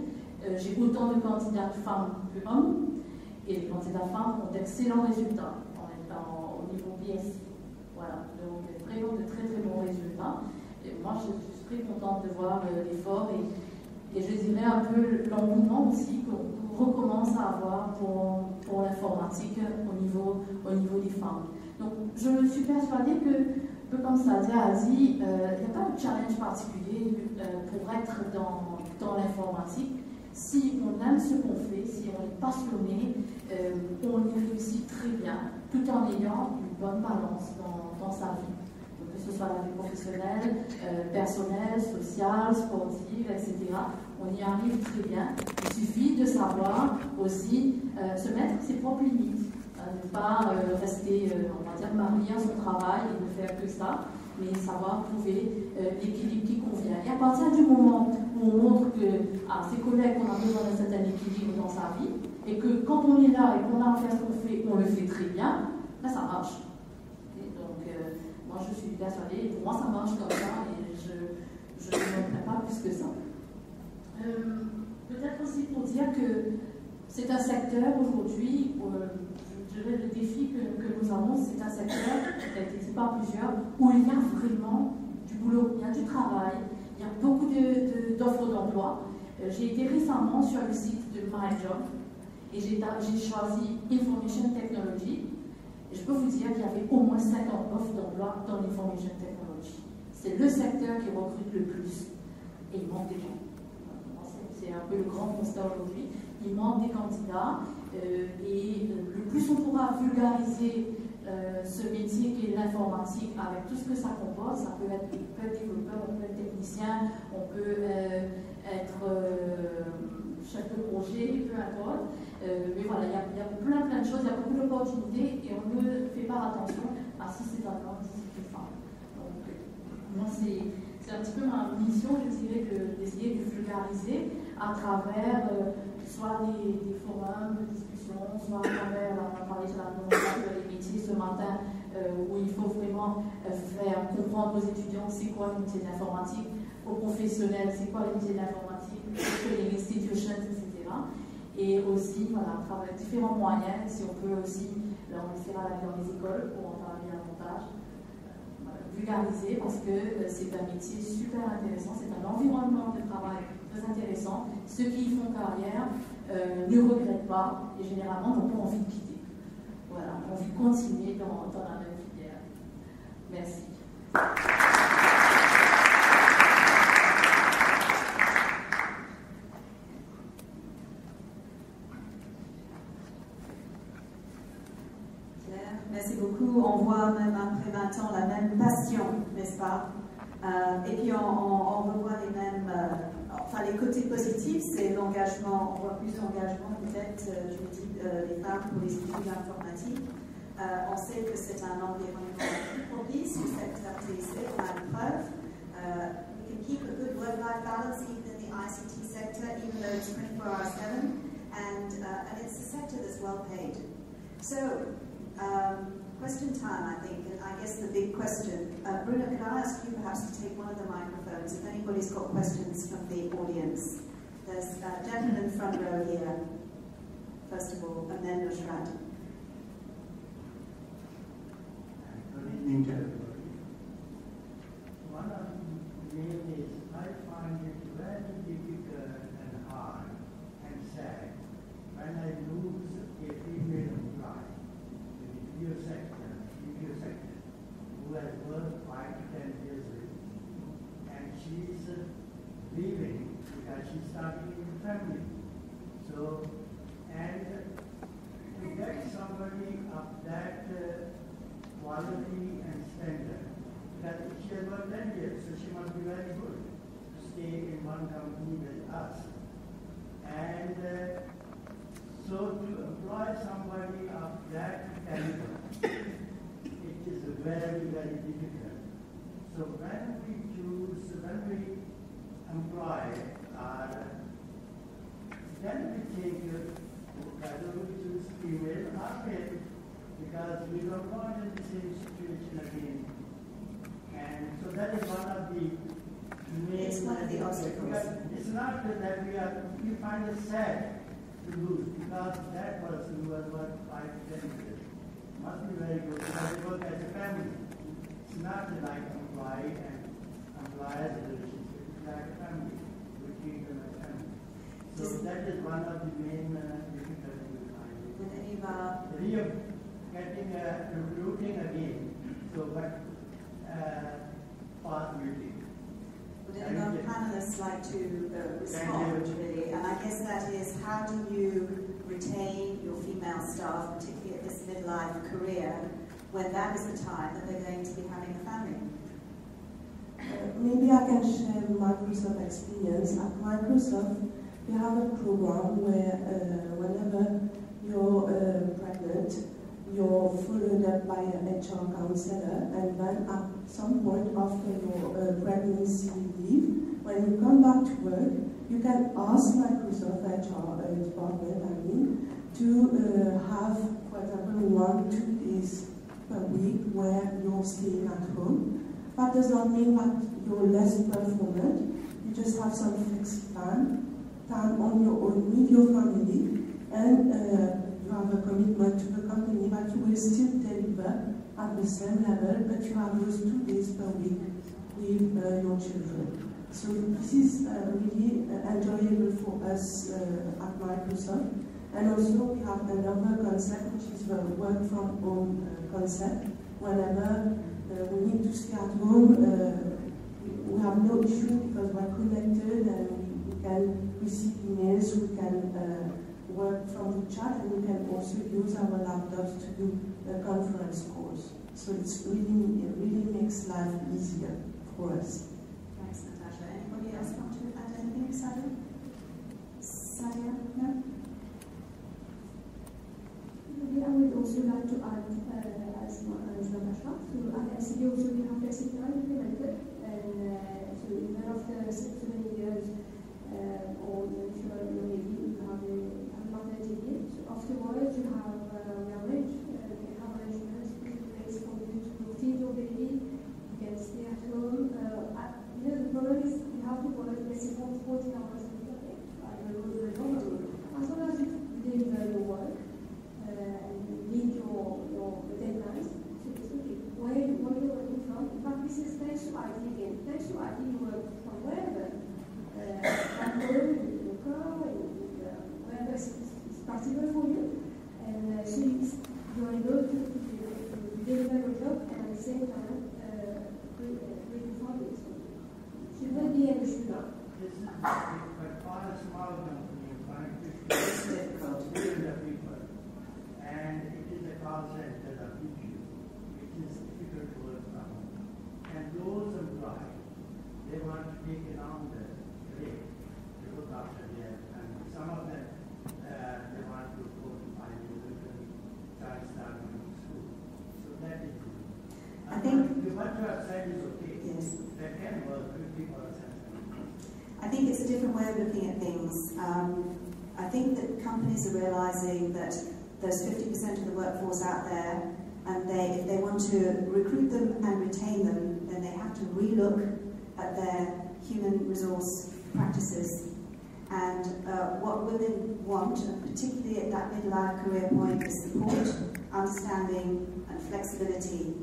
Speaker 6: J'ai autant de candidats femmes que hommes, et les candidats femmes ont d'excellents résultats au niveau BSc. Voilà, donc vraiment de très très bons résultats. Et moi, je suis très contente de voir l'effort et je dirais un peu l'engouement aussi qu'on recommence à avoir pour l'informatique au niveau des femmes. Donc, je suis persuadée que, un peu comme Sadia a dit, il n'y a pas de challenge particulier pour être dans l'informatique. Si on aime ce qu'on fait, si on est passionné, on y réussit très bien, tout en ayant une bonne balance dans sa vie. Donc, que ce soit la vie professionnelle, personnelle, sociale, sportive, etc. On y arrive très bien. Il suffit de savoir aussi se mettre ses propres limites. Ne pas rester, on va dire, marié à son travail et ne faire que ça, mais savoir trouver l'équilibre qui convient. Et à partir du moment où on montre à ses collègues qu'on a besoin d'un certain équilibre dans sa vie, et que quand on est là et qu'on a à faire ce qu'on fait, on le fait très bien, là ça marche. Et donc, moi je suis persuadée, pour moi ça marche comme ça, et je ne me pas plus que ça. Peut-être aussi pour dire que c'est un secteur aujourd'hui où je dirais le défi que nous avons, c'est un secteur qui a été dit par plusieurs, où il y a vraiment du boulot, il y a du travail, il y a beaucoup d'offres d'emploi. J'ai été récemment sur le site de MyJob et j'ai choisi Information Technology. Et je peux vous dire qu'il y avait au moins 50 offres d'emploi dans l'Information Technology. C'est le secteur qui recrute le plus et il manque des gens. C'est un peu le grand constat aujourd'hui. Il manque des candidats et le plus on pourra vulgariser ce métier qui est l'informatique avec tout ce que ça comporte, ça peut être développeur, on peut être technicien, on peut être chef de projet, peu importe. Mais voilà, il y a plein de choses, il y a beaucoup d'opportunités et on ne fait pas attention à si c'est un homme, si c'est une femme. Donc, moi, c'est un petit peu ma mission, je dirais, d'essayer de vulgariser à travers soit des forums de discussion, soit à travers, on a parlé sur la ce matin, où il faut vraiment faire comprendre aux étudiants c'est quoi le métier de l'informatique, aux professionnels c'est quoi le métier de l'informatique, les institutions, etc. Et aussi, voilà, travailler différents moyens, si on peut aussi, là on essaiera d'aller dans les écoles pour en parler davantage, vulgariser, parce que c'est un métier super intéressant, c'est un environnement de travail très intéressant. Ceux qui y font carrière ne regrettent pas et généralement n'ont pas envie de quitter. Voilà, on veut continuer dans la même filière. Merci.
Speaker 3: Merci beaucoup. On voit même après 20 ans la même passion, n'est-ce pas? Et puis on revoit les mêmes... enfin, les côtés positifs, c'est l'engagement, on voit plus d'engagement peut-être, je me dis, des femmes pour les études informatiques. On sait que c'est un environnement propice au secteur TIC, on a une preuve. We can keep a good work-life balance even in the ICT sector, even though it's 24/7, and it's a sector that's well paid. So, question time, I think, and I guess the big question. Bruno, can I ask you perhaps to take one of the microphones if anybody's got questions from the audience? There's a gentleman front row here, first of all, and then Nusrat.
Speaker 7: Good evening to everybody. One of the main is I find it very difficult and hard and sad when I lose a female employee in the video sector, who has worked 5 to 10 years with me, and she's leaving because she's starting a family. So, and to get somebody of that quality and standard, that she has worked 10 years, so she must be very good to stay in one company with us. And so to employ somebody of that caliber, it is very, very difficult. So when we employ, then we take whether we choose female or male, because we don't want in the same situation again. And so that is one of the main...
Speaker 3: It's one of the obstacles.
Speaker 7: It's not that we find it sad to lose, because that person who has worked 5 to 10 years must be very good, because they work as a family. It's not like employee and employer's relationship, it's like a family. We treat them as family. So that is one of the main difficulties we find. Recruiting again, so what possibility?
Speaker 3: Would any of our panelists like to respond, really? And I guess that is, how do you retain your female staff, particularly at this midlife career, when that is the time that they're going to be having a family?
Speaker 4: Maybe I can share Microsoft experience. At Microsoft, we have a program where whenever you're pregnant, you're followed up by an HR counselor, and then at some point after your pregnancy leave, when you come back to work, you can ask Microsoft HR department, to have, for example, 1 to 2 days per week where you're staying at home. That does not mean that you're less performant. You just have some fixed time on your own with your family, and you have a commitment to the company that you will still deliver at the same level, but you have those 2 days per week with your children. So this is really enjoyable for us at Microsoft. And also we have another concept, which is the work from home concept. Whenever we need to stay at home, we have no issue because we're connected and we can receive emails, we can work from the chat, and we can also use our laptops to do conference calls. So it's really makes life easier for us.
Speaker 3: Thanks, Natasha. Anybody else want to add anything? Sadia? No?
Speaker 5: Maybe I would also like to add, as Natasha, so at LCD also we have flexitime implemented, and so instead of the 7 years, or if you are maybe you have a maternity leave, so afterwards you have we have arrangements the same time, with families. Should not be an issue now.
Speaker 7: But for a small company,
Speaker 3: It's difficult.
Speaker 7: people, and it is a call center of issue, which is difficult to work from. And those employees, they want to take it on the break to look after their family. Some of them, they want to go to find a little child starting in school. So that is it.
Speaker 3: I think
Speaker 7: what you have said is okay.
Speaker 3: Yes.
Speaker 7: That can work 50%.
Speaker 3: I think it's a different way of looking at things. I think that companies are realising that there's 50% of the workforce out there, and if they want to recruit them and retain them, then they have to relook at their human resource practices. And what women want, and particularly at that midlife career point, is support, understanding, and flexibility.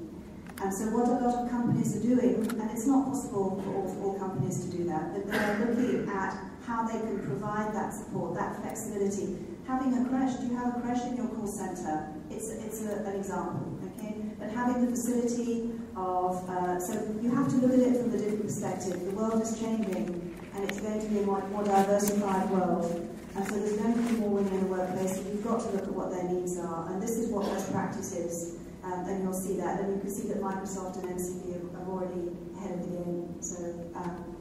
Speaker 3: And so what a lot of companies are doing, and it's not possible for all companies to do that, but they're looking at how they can provide that support, that flexibility. Having a creche, do you have a creche in your call centre? It's an example, okay? But having the facility of, so you have to look at it from a different perspective. The world is changing, and it's going to be a more diversified world. And so there's going to be more women in the workplace, and you've got to look at what their needs are. And this is what best practice is. And you'll see that, and you can see that Microsoft and MCP are already ahead of the game. So,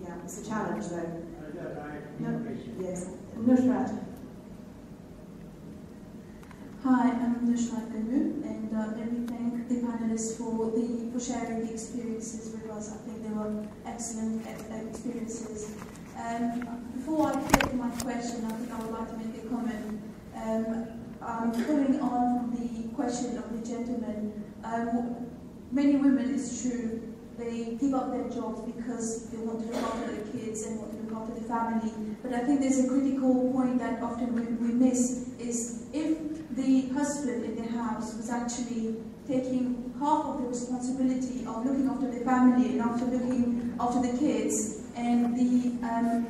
Speaker 3: yeah, it's a challenge, though.
Speaker 7: No,
Speaker 3: yes. Nusrat.
Speaker 8: Hi, I'm Nusrat Ganu, and let me thank the panelists for sharing the experiences with us. I think they were excellent experiences. Before I get to my question, I think I would like to make a comment. Following on from the question of the gentleman, many women, it's true, they give up their jobs because they want to look after the kids and want to look after the family. But I think there's a critical point that often we miss is if the husband in the house was actually taking half of the responsibility of looking after the family and after looking after the kids and the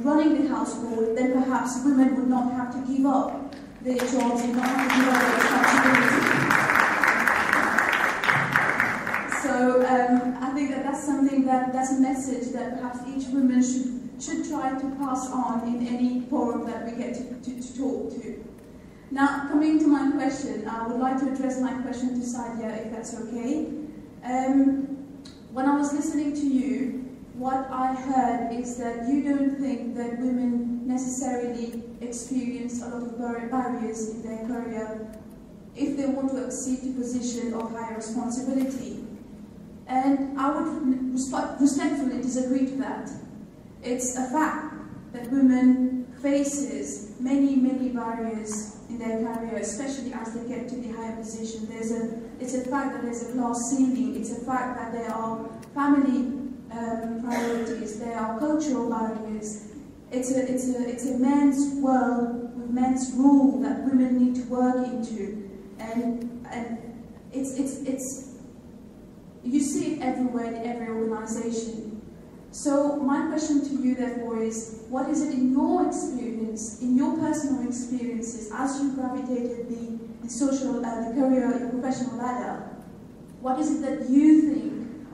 Speaker 8: running the household, then perhaps women would not have to give up their jobs and not have to give up their responsibility. So I think that's something that's a message that perhaps each woman should try to pass on in any forum that we get to talk to. Now, coming to my question, I would like to address my question to Sadia, if that's okay. When I was listening to you, what I heard is that you don't think that women necessarily experience a lot of barriers in their career if they want to accede to a position of higher responsibility. And I would respectfully disagree to that. It's a fact that women faces many barriers in their career, especially as they get to the higher position. It's a fact that there's a class ceiling. It's a fact that there are family priorities. There are cultural barriers. It's a men's world with men's rule that women need to work into, and it's you see it everywhere in every organisation. So my question to you, therefore, is: what is it in your experience, in your personal experiences, as you gravitated the social, the career, your professional ladder? What is it that you think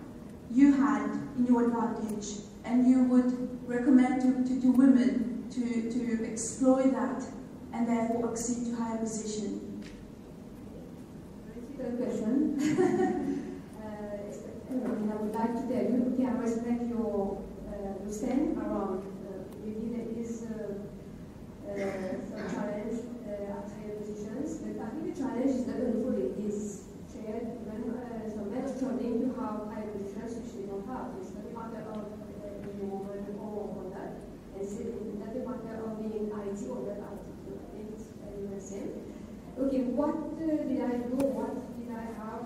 Speaker 8: you had in your advantage, and you would recommend to women to exploit that, and therefore accede to higher position?
Speaker 5: Very difficult question. I would like to tell you, okay, I respect your stand around. Maybe there is some challenge at higher positions, but I think the challenge is not only for ladies shared. When some men are struggling to have higher positions which they don't have, it's not a matter of being a woman or that. It's not a matter of being IT or not IT. So I think it's very the same. Okay, what did I do? What did I have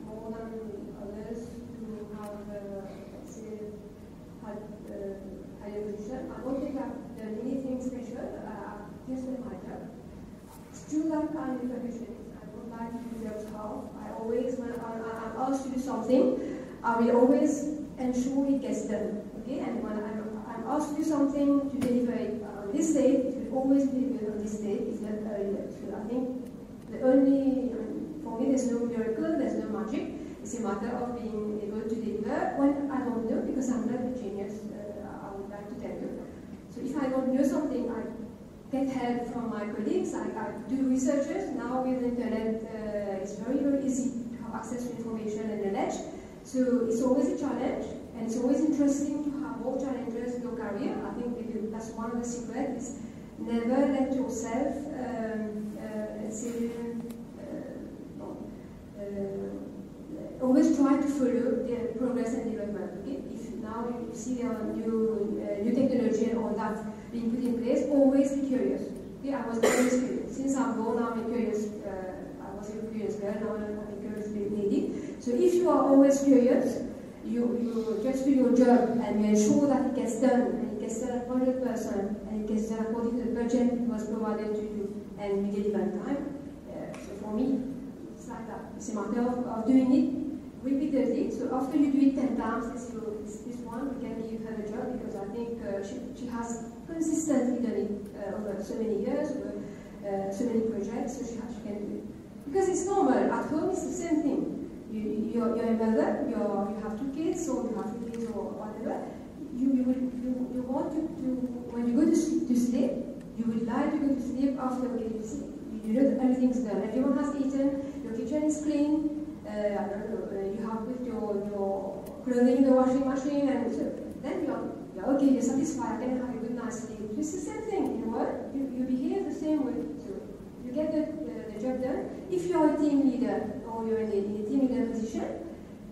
Speaker 5: more than others to have, let's say, had higher position? I don't think I've done anything special. I've just done my job. It's true that I'm a perfectionist. I don't like to do jobs half. I always, when I'm asked to do something, I will always ensure it gets done. Okay, and when I'm asked to do something to deliver it on this date, it will always be delivered on this date. It's not earlier. So I think the only, for me, there's no miracle, there's no magic. It's a matter of being able to deliver when I don't know, because I'm not a genius, I would like to tell you. So if I don't know something, I get help from my colleagues, I do researches. Now with the internet, it's very, very easy to have access to information and knowledge. So it's always a challenge, and it's always interesting to have more challenges in your career. I think that's one of the secrets, is never let yourself, let's say, always try to follow the progress and development. Okay? If now you see there are new technology and all that being put in place, always be curious. Okay? I was always curious. Since I'm born, I'm a curious, I was a curious girl, now I'm a curious lady. So if you are always curious, you just do your job and you ensure that it gets done, and it gets done at 100%, and it gets done according to the budget that was provided to you, and you deliver on time. So for me, it's like that. It's a matter of doing it repeatedly. So after you do it 10 times, this one, we can give her the job, because I think she has consistently done it over so many years, over so many projects, so she can do it. Because it's normal. At home, it's the same thing. You're a mother, you have 2 kids, or you have 2 kids, or whatever. You want to when you go to sleep, you would like to go to sleep after getting to sleep. You know that everything's done. Everyone has eaten, your kitchen is clean, I don't know, you have put your clothing in the washing machine, and so then you're okay, you're satisfied, I can have a good night's sleep. It's the same thing in work, you behave the same way. So you get the job done. If you're a team leader, or you're in a team leader position,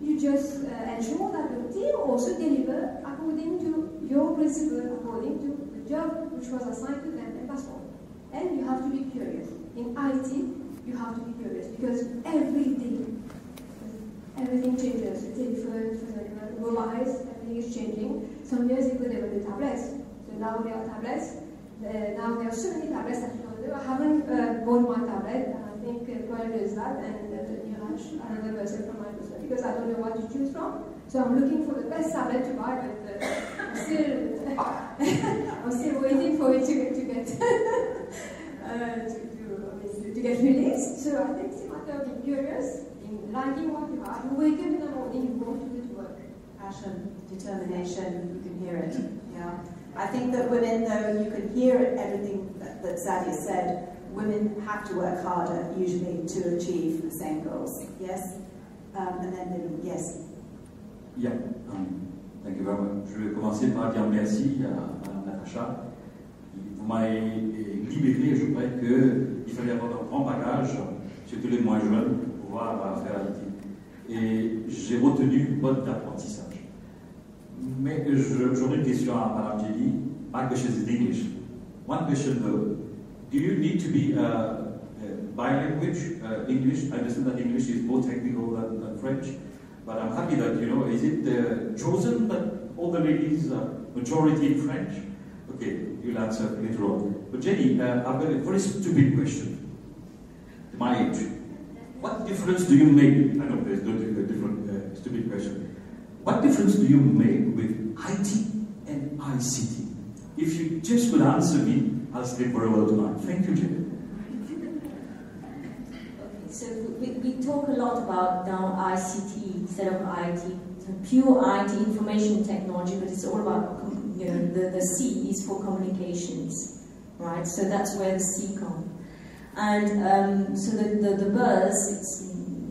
Speaker 5: you just ensure that the team also deliver according to your principle, according to the job which was assigned to them, and that's all. And you have to be curious. In IT, you have to be curious, because every day, everything changes. The telephone, mobiles, everything is changing. Some years ago there were the tablets, so now there are tablets. Now there are so many tablets that you don't know. I haven't bought my tablet, and I think Paul knows that, and another person from my perspective, because I don't know what to choose from. So I'm looking for the best tablet to buy, but I'm still waiting for it to get released. So I think it's a matter of being curious, in liking what you have. You wake up in the morning, you go to go to work.
Speaker 3: Passion, determination, you can hear it. Yeah. I think that women, though, you can hear everything that Sadia said. Women have to work harder, usually, to achieve the same goals. Yes? And then, yes.
Speaker 9: Yeah. Thank you very much. Je vais commencer par dire merci à Mme Natacha. Vous m'avez libéré, je crois qu'il fallait avoir un grand bagage, surtout les moins jeunes, pour pouvoir faire l'IT. Et j'ai retenu une mode d'apprentissage. Mais j'aurais une question à Mme Jenny. My question is in English. One question though. Do you need to be bilanguage, English? I understand that English is more technical than French, but I'm happy that, is it chosen that all the ladies are majority in French? Okay, you'll answer later on. But Jenny, I've got a very stupid question. My age. What difference do you make? I know there's no different stupid question. What difference do you make with IT and ICT? If you just could answer me, I'll sleep very well tonight. Thank you, Jenny.
Speaker 2: Okay, so we talk a lot about now ICT instead of IT. So pure IT, information technology, but it's all about, the C is for communications, right? So that's where the C comes. And so the buzz,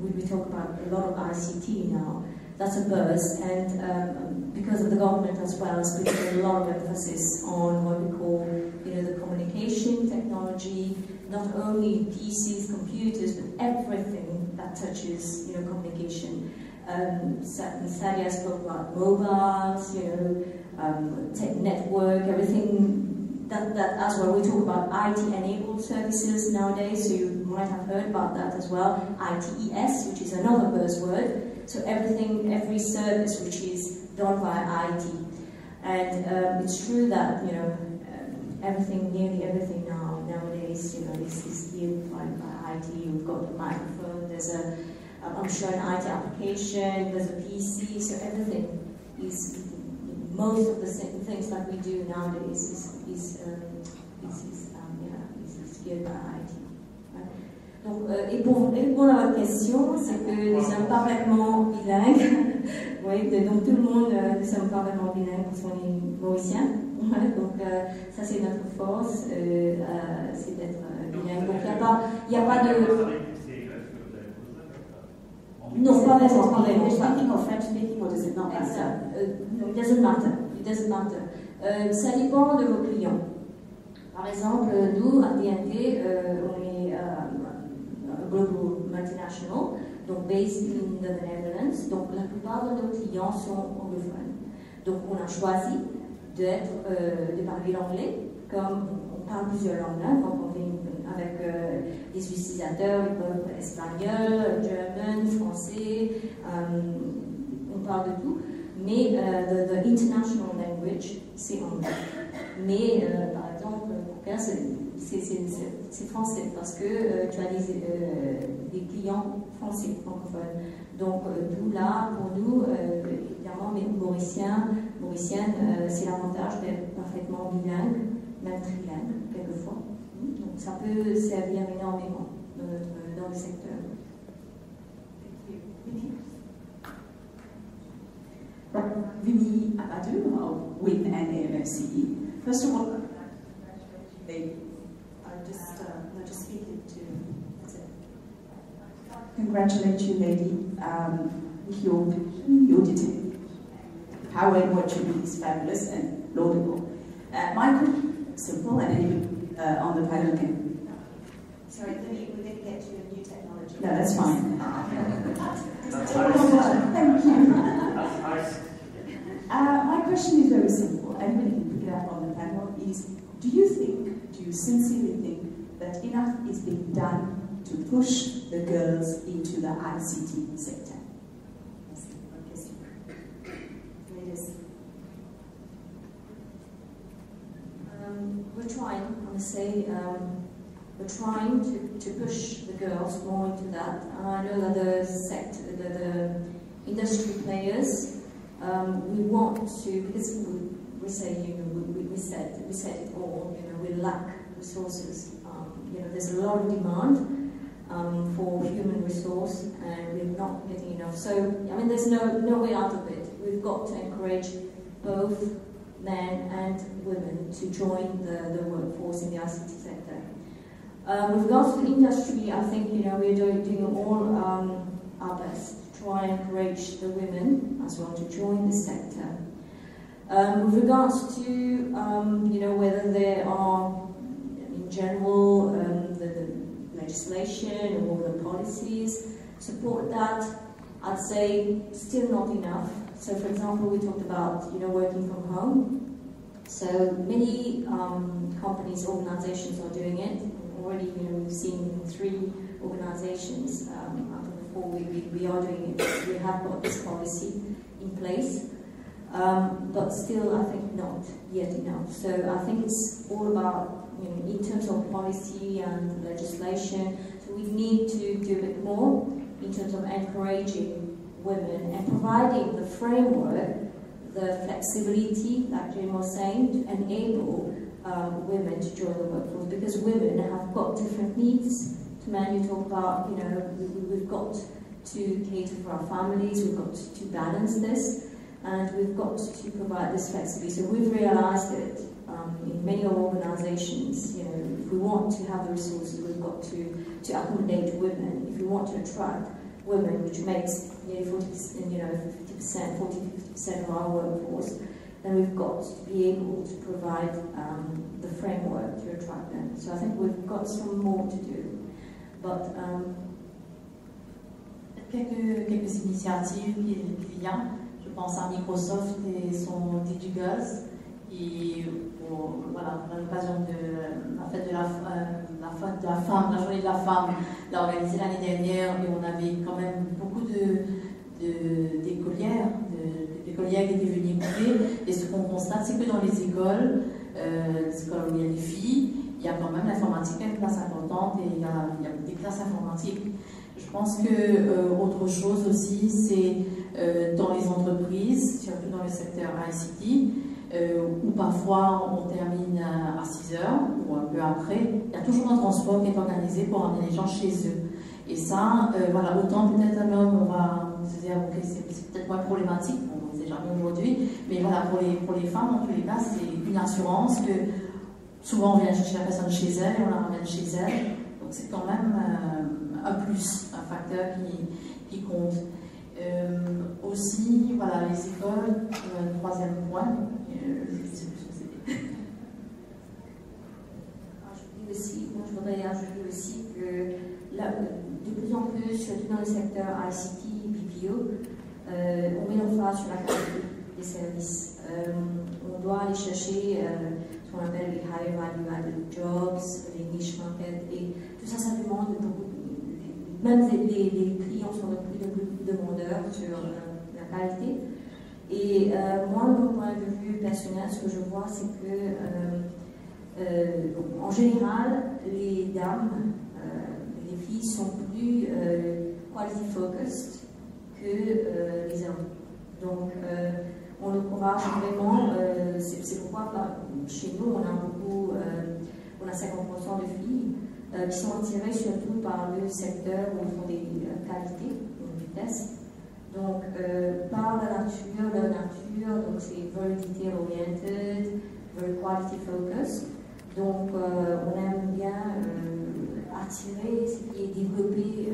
Speaker 2: we talk about a lot of ICT now. That's a buzz, and because of the government as well, it's putting a lot of emphasis on what we call, the communication technology, not only PCs, computers, but everything that touches, communication. Sadia spoke about mobiles, tech network, everything that as well. We talk about IT-enabled services nowadays, so you might have heard about that as well. ITES, which is another buzzword. So everything, every service which is done by IT. And it's true that, everything, nearly everything nowadays, is geared by IT. You've got a microphone, there's I'm sure an IT application, there's a PC, so everything is, most of the things that we do nowadays is geared by IT. Donc, et pour répondre à votre question, c'est que nous sommes parfaitement bilingue. Oui, donc tout le monde, nous ne sommes pas vraiment bilingues parce qu'on est mauriciens. Donc ça c'est notre force, c'est d'être bilingue. Donc il n'y a pas de... Non, pas vraiment, pas vraiment.
Speaker 3: Speaking of French speaking, or does it not matter?
Speaker 2: It doesn't matter. It doesn't matter. Ça dépend de vos clients. Par exemple, nous, à TNT, on est global multinational, donc based in the Netherlands. Donc la plupart de nos clients sont anglophones. Donc on a choisi de parler l'anglais, comme on parle plusieurs langues, hein, quand on vient avec des utilisateurs, ils peuvent espagnol, german, français, on parle de tout. Mais the international language, c'est anglais. Mais par exemple, pour cas, c'est français parce que tu as des clients français francophones. Donc d'où là, pour nous, évidemment, mais mauriciennes, c'est l'avantage d'être parfaitement bilingue, même trilingue, quelquefois. Donc ça peut servir énormément dans le secteur.
Speaker 3: Vini Abadou of WIN and AMFCE. First of all, just speaking to. That's it. Congratulate you, lady. Your determination, power in what you do is fabulous and laudable. My question is simple, and anybody on the panel can.
Speaker 2: Sorry, we're going to get to a new technology.
Speaker 3: No, that's fine. Thank you. My question is very simple. Anybody can pick it up on the panel. Do you sincerely think that enough is being done to push the girls into the ICT sector?
Speaker 2: We're trying, I must say, we're trying to push the girls more into that. I know that the industry players, we want to, because we say, you know, we said it all, you know, we lack resources. You know, there's a lot of demand for human resource, and we're not getting enough. So, I mean, there's no way out of it. We've got to encourage both men and women to join the workforce in the ICT sector. With regards to the industry, I think, you know, we're doing all our best to try and encourage the women as well to join the sector. With regards to, you know, whether there are, in general, the legislation or the policies support that, I'd say still not enough. So, for example, we talked about, you know, working from home. So many companies, organizations are doing it. Already, you know, we've seen 3 organizations out of the 4 we are doing it. We have got this policy in place, but still, I think not yet enough. So I think it's all about, you know, in terms of policy and legislation. So we need to do a bit more in terms of encouraging women and providing the framework, the flexibility, like Jane was saying, to enable women to join the workforce, because women have got different needs to men. You talk about, you know, we've got to cater for our families, we've got to balance this, and we've got to provide this flexibility. So we've realized it in many organizations, you know, if we want to have the resources, we've got to accommodate women. If we want to attract women, which makes nearly 40%, you know, 50%, 40-50% of our workforce, then we've got to be able to provide the framework to attract them. So I think we've got some more to do. But
Speaker 6: quelques initiatives qu'il y a. Je pense à Microsoft et son Digigirls, qui voilà, on a l'occasion de la fête de la femme, la journée de la femme, l'a organisée l'année dernière, et on avait quand même beaucoup d'écolières qui étaient venues écouter. Et ce qu'on constate, c'est que dans les écoles où il y a des filles, il y a quand même l'informatique à une place importante, et il y a des classes informatiques. Je pense que autre chose aussi, c'est dans les entreprises, surtout dans le secteur ICT, où parfois on termine à 6 heures ou un peu après, il y a toujours un transport qui est organisé pour emmener les gens chez eux. Et ça, voilà, autant peut-être un homme, on va se dire, ok, c'est problématique, bon, c'est jamais aujourd'hui, mais voilà, pour les femmes, en tous les cas, c'est une assurance que souvent on vient chercher la personne chez elle et on la ramène chez elle. Donc c'est quand même un plus, un facteur qui compte. Aussi, voilà, les écoles, troisième point, je ne sais plus ce que c'est.
Speaker 2: Je voudrais ajouter aussi que là, de plus en plus, surtout dans le secteur ICT, BPO, on met l'emphase sur la qualité des services. On doit aller chercher ce qu'on appelle les high value added jobs, les niche market, et tout ça, ça demande beaucoup. Même les clients sont de plus en plus demandeurs sur la qualité. Et moi, de mon point de vue personnel, ce que je vois, c'est que en général, les dames, les filles sont plus quality focused que les hommes. Donc, on encourage vraiment, c'est pourquoi chez nous, on a beaucoup, on a 50% de filles qui sont attirées surtout par le secteur où ils font des qualités, des tests. Donc, par la nature, leur nature, donc c'est very detail oriented, very quality focused. Donc, on aime bien attirer et développer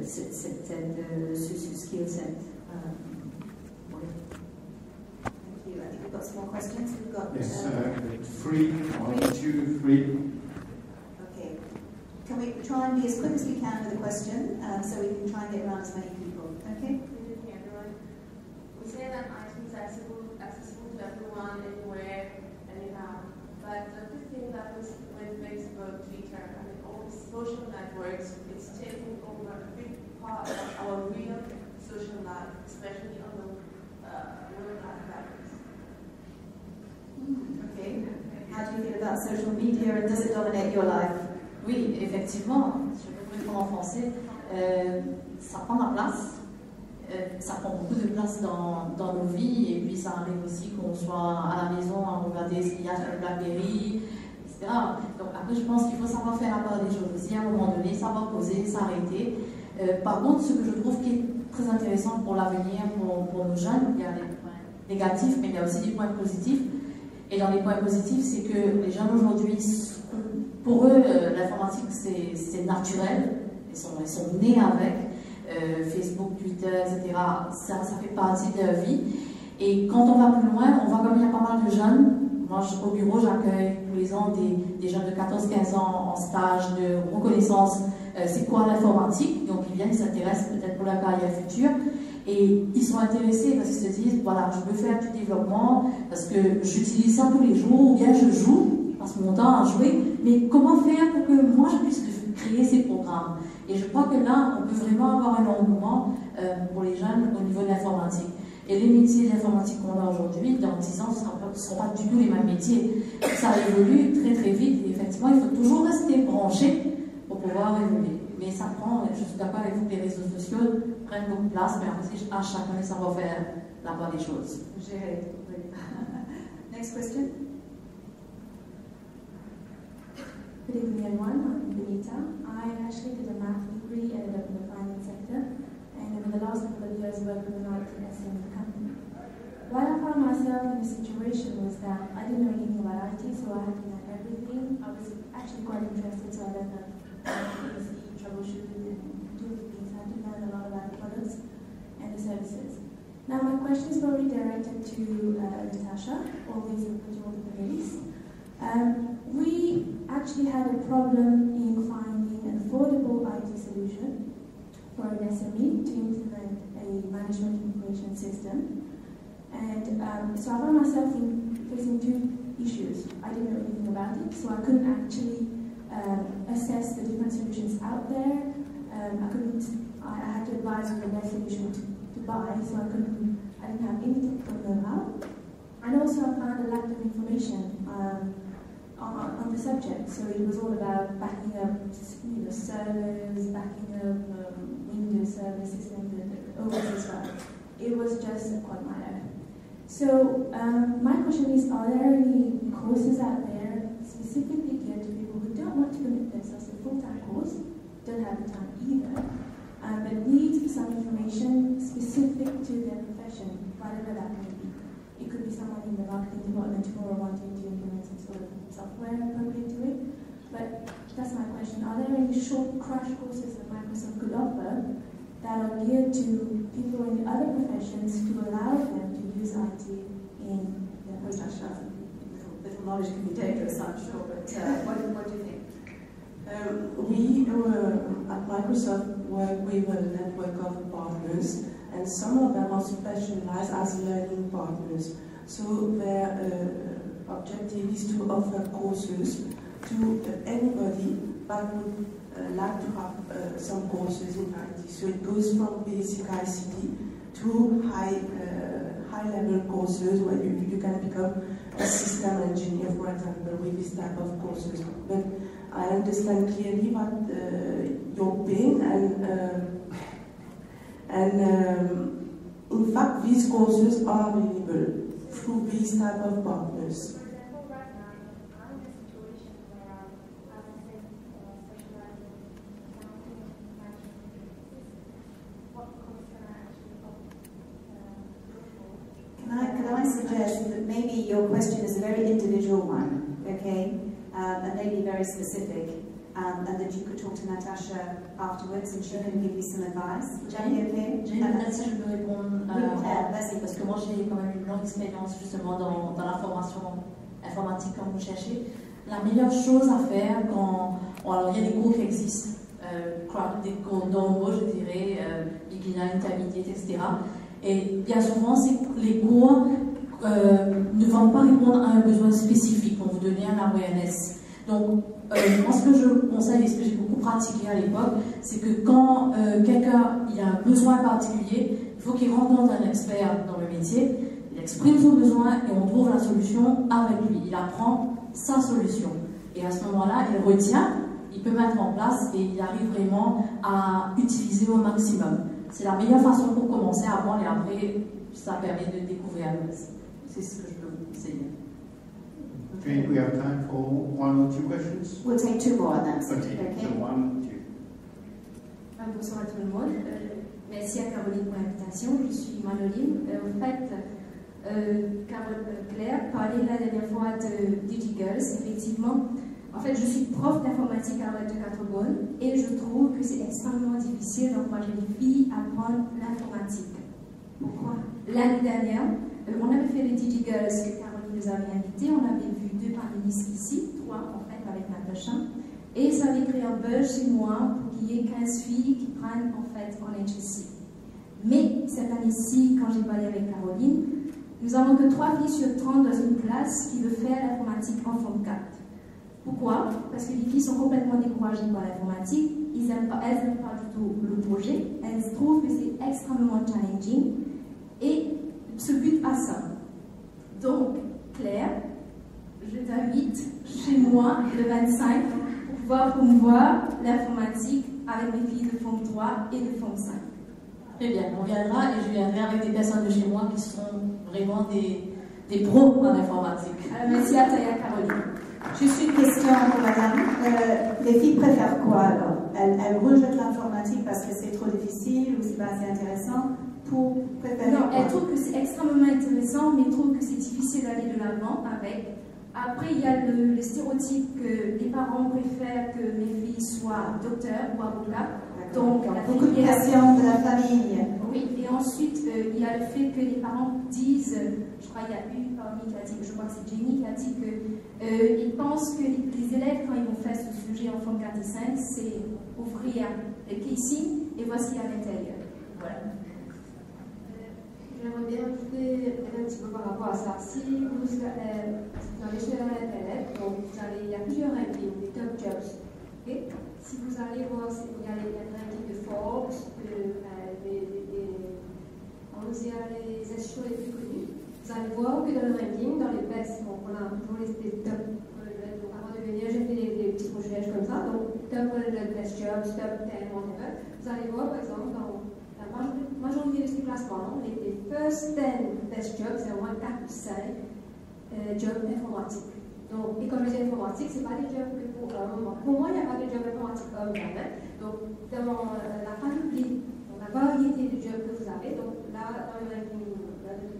Speaker 2: ce skill set.
Speaker 3: Thank you. I think we've got some more questions. We've got
Speaker 10: yes, 3, 1, 2, 3.
Speaker 3: Okay. Can we try and be as quick as we can with a question, so we can try and get around as many people? Okay.
Speaker 11: Good evening, everyone. We say that IT is accessible to everyone, anywhere, anyhow. But the good thing that with Facebook, Twitter, I mean all the social networks, it's taking over a big part of our real social life, especially on the work-life balance.
Speaker 3: Okay. How do you feel about social media and does it dominate your life?
Speaker 6: Oui, effectivement, je peux répondre en français. Ça prend la place, ça prend beaucoup de place dans nos vies, et puis ça arrive aussi qu'on soit à la maison à regarder s'il y a un Blackberry, etc. Donc après, je pense qu'il faut savoir faire la part des choses aussi, à un moment donné, savoir poser, s'arrêter. Par contre, ce que je trouve qui est très intéressant pour l'avenir, pour nos jeunes, il y a des points négatifs, mais il y a aussi des points positifs. Et dans les points positifs, c'est que les jeunes aujourd'hui, pour eux, l'informatique, c'est naturel, ils sont nés avec. Facebook, Twitter, etc. Ça fait partie de leur vie. Et quand on va plus loin, on voit comme il y a pas mal de jeunes. Moi, au bureau, j'accueille tous les ans des jeunes de 14-15 ans en stage de reconnaissance. C'est quoi l'informatique? Donc, ils viennent, ils s'intéressent peut-être pour leur carrière future. Et ils sont intéressés parce qu'ils se disent, voilà, je veux faire du développement parce que j'utilise ça tous les jours, ou bien je joue, je passe mon temps à jouer. Mais comment faire pour que moi, je puisse créer ces programmes? Et je crois que là, on peut vraiment avoir un engouement pour les jeunes au niveau de l'informatique. Et les métiers d'informatique qu'on a aujourd'hui, dans 10 ans, ce ne seront pas du tout les mêmes métiers. Ça évolue très très vite et effectivement, il faut toujours rester branché pour pouvoir évoluer. Mais ça prend, je suis d'accord avec vous, que les réseaux sociaux prennent beaucoup de place, mais après, à chacun de savoir faire la part des choses.
Speaker 3: Gérer. Next question.
Speaker 12: Good evening, everyone. I'm Benita. I actually did a math degree, ended up in the finance sector, and over the last couple of years worked with an IT SME company. What I found myself in a situation was that I didn't know anything about IT, so I had to learn everything. I was actually quite interested, so I learned PC, troubleshooting, and doing things. I had to learn a lot about the products and the services. Now, my question is probably directed to Natasha, always putting all the ladies. We actually had a problem in finding an affordable IT solution for an SME to implement a management information system. And so I found myself facing two issues. I didn't know anything about it, so I couldn't actually assess the different solutions out there. I had to advise on the best solution to buy, so I didn't have any technical know-how. And also I found a lack of information on the subject. So it was all about backing up servers, backing up Windows server systems, and OS as well. It was just a quagmire. So my question is, are there any courses out there specifically geared to people who don't want to commit themselves to a full-time course, don't have the time either, but need some information specific to their profession, whatever that may be. It could be someone in the marketing department who are wanting to implement some sort of software appropriate to it. But that's my question. Are there any short crash courses that Microsoft could offer that are geared to people in other professions to allow them to use IT in their profession?
Speaker 3: Little knowledge can be dangerous, I'm sure, but what do you think?
Speaker 4: We at Microsoft work with a network of partners, and some of them are specialized as learning partners. So their objective is to offer courses to anybody that would like to have some courses in IT. So it goes from basic ICT to high-level courses where you can become a system engineer, for example, with this type of courses. But I understand clearly what your pain, and in fact these courses are available through these type of partners.
Speaker 3: Can I suggest that maybe your question is a very individual one, okay, and maybe very specific, and that you could talk to Natasha afterwards and she can give you some advice. Would that be okay?
Speaker 6: Peut-être si je peux répondre
Speaker 3: vas-y.
Speaker 6: parce que moi j'ai quand même une longue expérience justement dans la formation informatique quand vous cherchez. La meilleure chose à faire quand... alors il y a des cours qui existent, des cours d'embauche, je dirais, beginner, intermediate, etc. Et bien souvent, les cours ne vont pas répondre à un besoin spécifique pour vous donner un awareness. Donc, moi, ce que je conseille et ce que j'ai beaucoup pratiqué à l'époque, c'est que quand quelqu'un a un besoin particulier, il faut qu'il rencontre un expert dans le métier, il exprime son besoin et on trouve la solution avec lui. Il apprend sa solution. Et à ce moment-là, il retient, il peut mettre en place et il arrive vraiment à utiliser au maximum. C'est la meilleure façon pour commencer à apprendre et après, ça permet de découvrir le reste. C'est ce que je peux vous conseiller.
Speaker 10: Okay, we have time for one or two questions.
Speaker 3: We'll take two more then.
Speaker 10: Okay, so 1, 2.
Speaker 13: Bonsoir à tout le monde. Merci à Caroline pour l'invitation. Je suis Manoline. En fait, Claire parlait la dernière fois de DigiGirls. Effectivement, en fait, je suis prof d'informatique à l'Ouest de Catrebonne et je trouve que c'est extrêmement difficile d'encourager les filles à apprendre l'informatique. Pourquoi? L'année dernière, on avait fait les DigiGirls que Caroline nous avait invités. On avait vu 2 panélistes ici, 3 en fait avec Natasha. Et ça avait créé un buzz chez moi pour qu'il y ait 15 filles qui prennent en fait en HSC. Mais cette année-ci, quand j'ai parlé avec Caroline, nous avons que 3 filles sur 30 dans une classe qui veut faire l'informatique en forme 4. Pourquoi? Parce que les filles sont complètement découragées par l'informatique, elles n'aiment pas du tout le projet, elles trouvent que c'est extrêmement challenging et se butent à ça. Donc, Claire, je t'invite chez moi le 25 pour pouvoir promouvoir l'informatique avec mes filles de forme 3 et de forme 5.
Speaker 6: Très bien, on viendra et je viendrai avec des personnes de chez moi qui sont vraiment des pros en informatique.
Speaker 13: Merci à toi et à Caroline.
Speaker 3: Juste une question pour madame. Les filles préfèrent quoi alors? Elles rejettent l'informatique parce que c'est trop difficile ou c'est pas assez intéressant pour préférer
Speaker 13: Non,
Speaker 3: quoi?
Speaker 13: elles trouvent que c'est extrêmement intéressant, mais trouvent que c'est difficile d'aller de l'avant avec. Après, il y a le stéréotype que les parents préfèrent que mes filles soient docteurs ou avocats. Donc,
Speaker 3: beaucoup de pression de la famille.
Speaker 13: Oui, et ensuite, il y a le fait que les parents disent, je crois qu'il y a une parmi qui a dit, je crois que c'est Jenny qui a dit qu'ils pensent que les élèves, quand ils vont faire ce sujet en forme 4 et 5, c'est ouvrir le casing et voici à l'intérieur. Voilà.
Speaker 5: J'aimerais bien ajouter un petit peu par rapport à ça. Si vous allez sur Internet, donc il y a plusieurs rankings, des top jobs. Okay? Si vous allez voir, il y a les rankings de Forbes, les institutions les plus connues. Vous allez voir que dans le ranking, dans les best, donc on a toujours les top. Donc avant de venir, j'ai fait des petits recherches comme ça. Donc top 100 best jobs, top 10, whatever. Vous allez voir, par exemple, dans la majorité de ces classements, les first 10 best jobs, c'est au moins 4 ou 5 jobs informatiques. Donc, et comme je dis informatique, ce n'est pas des jobs que pour un moment. Pour moi, il n'y a pas de job informatique homme jamais. Donc, dans la panoplie, dans la variété de jobs que vous avez, donc là, dans le ranking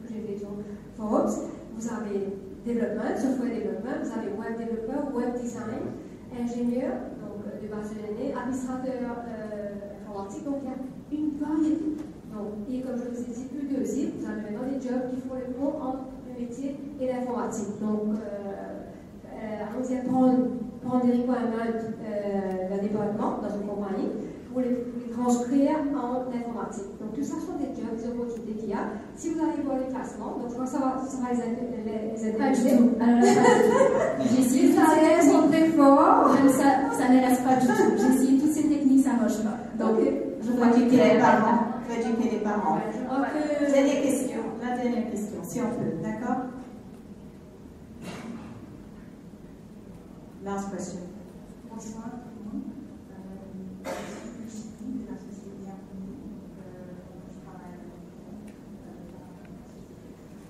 Speaker 5: que j'ai fait sur Forbes, vous avez développement, software développement, vous avez web développeur, web design, ingénieur, donc de base de données, administrateur informatique, donc il y a une variété. Donc, et comme je vous ai dit plus tôt aussi, vous avez maintenant des jobs qui font le pont entre le métier et l'informatique. Donc, allons-y à prendre des requirements d'un département dans une compagnie pour les transcrire en informatique. Donc, tout ça sont des jobs, des opportunités qu'il y a. Si vous allez voir les classements, donc je crois que ça va les intéresser.
Speaker 13: J'ai essayé,
Speaker 5: les salaires sont très forts.
Speaker 13: Même ça ne reste pas du tout. J'ai essayé toutes ces techniques, ça ne marche pas. Donc, je crois que les parents.
Speaker 1: Faut éduquer les parents. Dernière question, la dernière question, si on peut, d'accord? Last question.
Speaker 14: Bonsoir tout le monde. Je suis Chitine de la société Apprenez, je travaille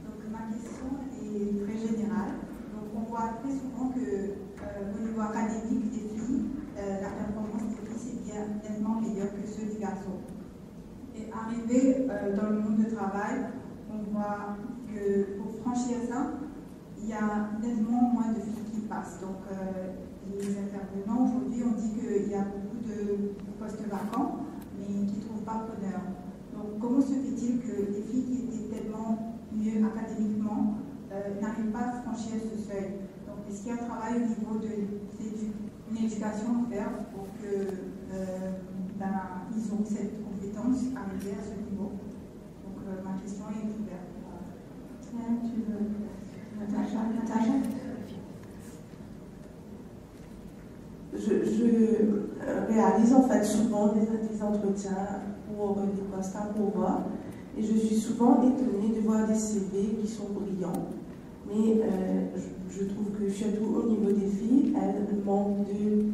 Speaker 14: donc ma question est très générale. Donc on voit très souvent que au niveau académique des filles, la performance des filles c'est bien nettement meilleure que ceux des garçons. Et arrivé dans le monde du travail, on voit que pour franchir ça, il y a nettement moins de filles qui passent. Donc, les intervenants aujourd'hui ont dit qu'il y a beaucoup de postes vacants, mais qui ne trouvent pas preneur. Donc, comment se fait-il que les filles qui étaient tellement mieux académiquement n'arrivent pas à franchir ce seuil? Donc, est-ce qu'il y a un travail au niveau d'une éducation à faire pour que ils ont cette compétence arrivée à ce niveau? Donc, ma question est ouverte.
Speaker 4: Tu veux Natacha? Je réalise en fait souvent des entretiens pour des postes à pourvoir et je suis souvent étonnée de voir des CV qui sont brillants, mais je trouve que surtout au niveau des filles, elles manquent de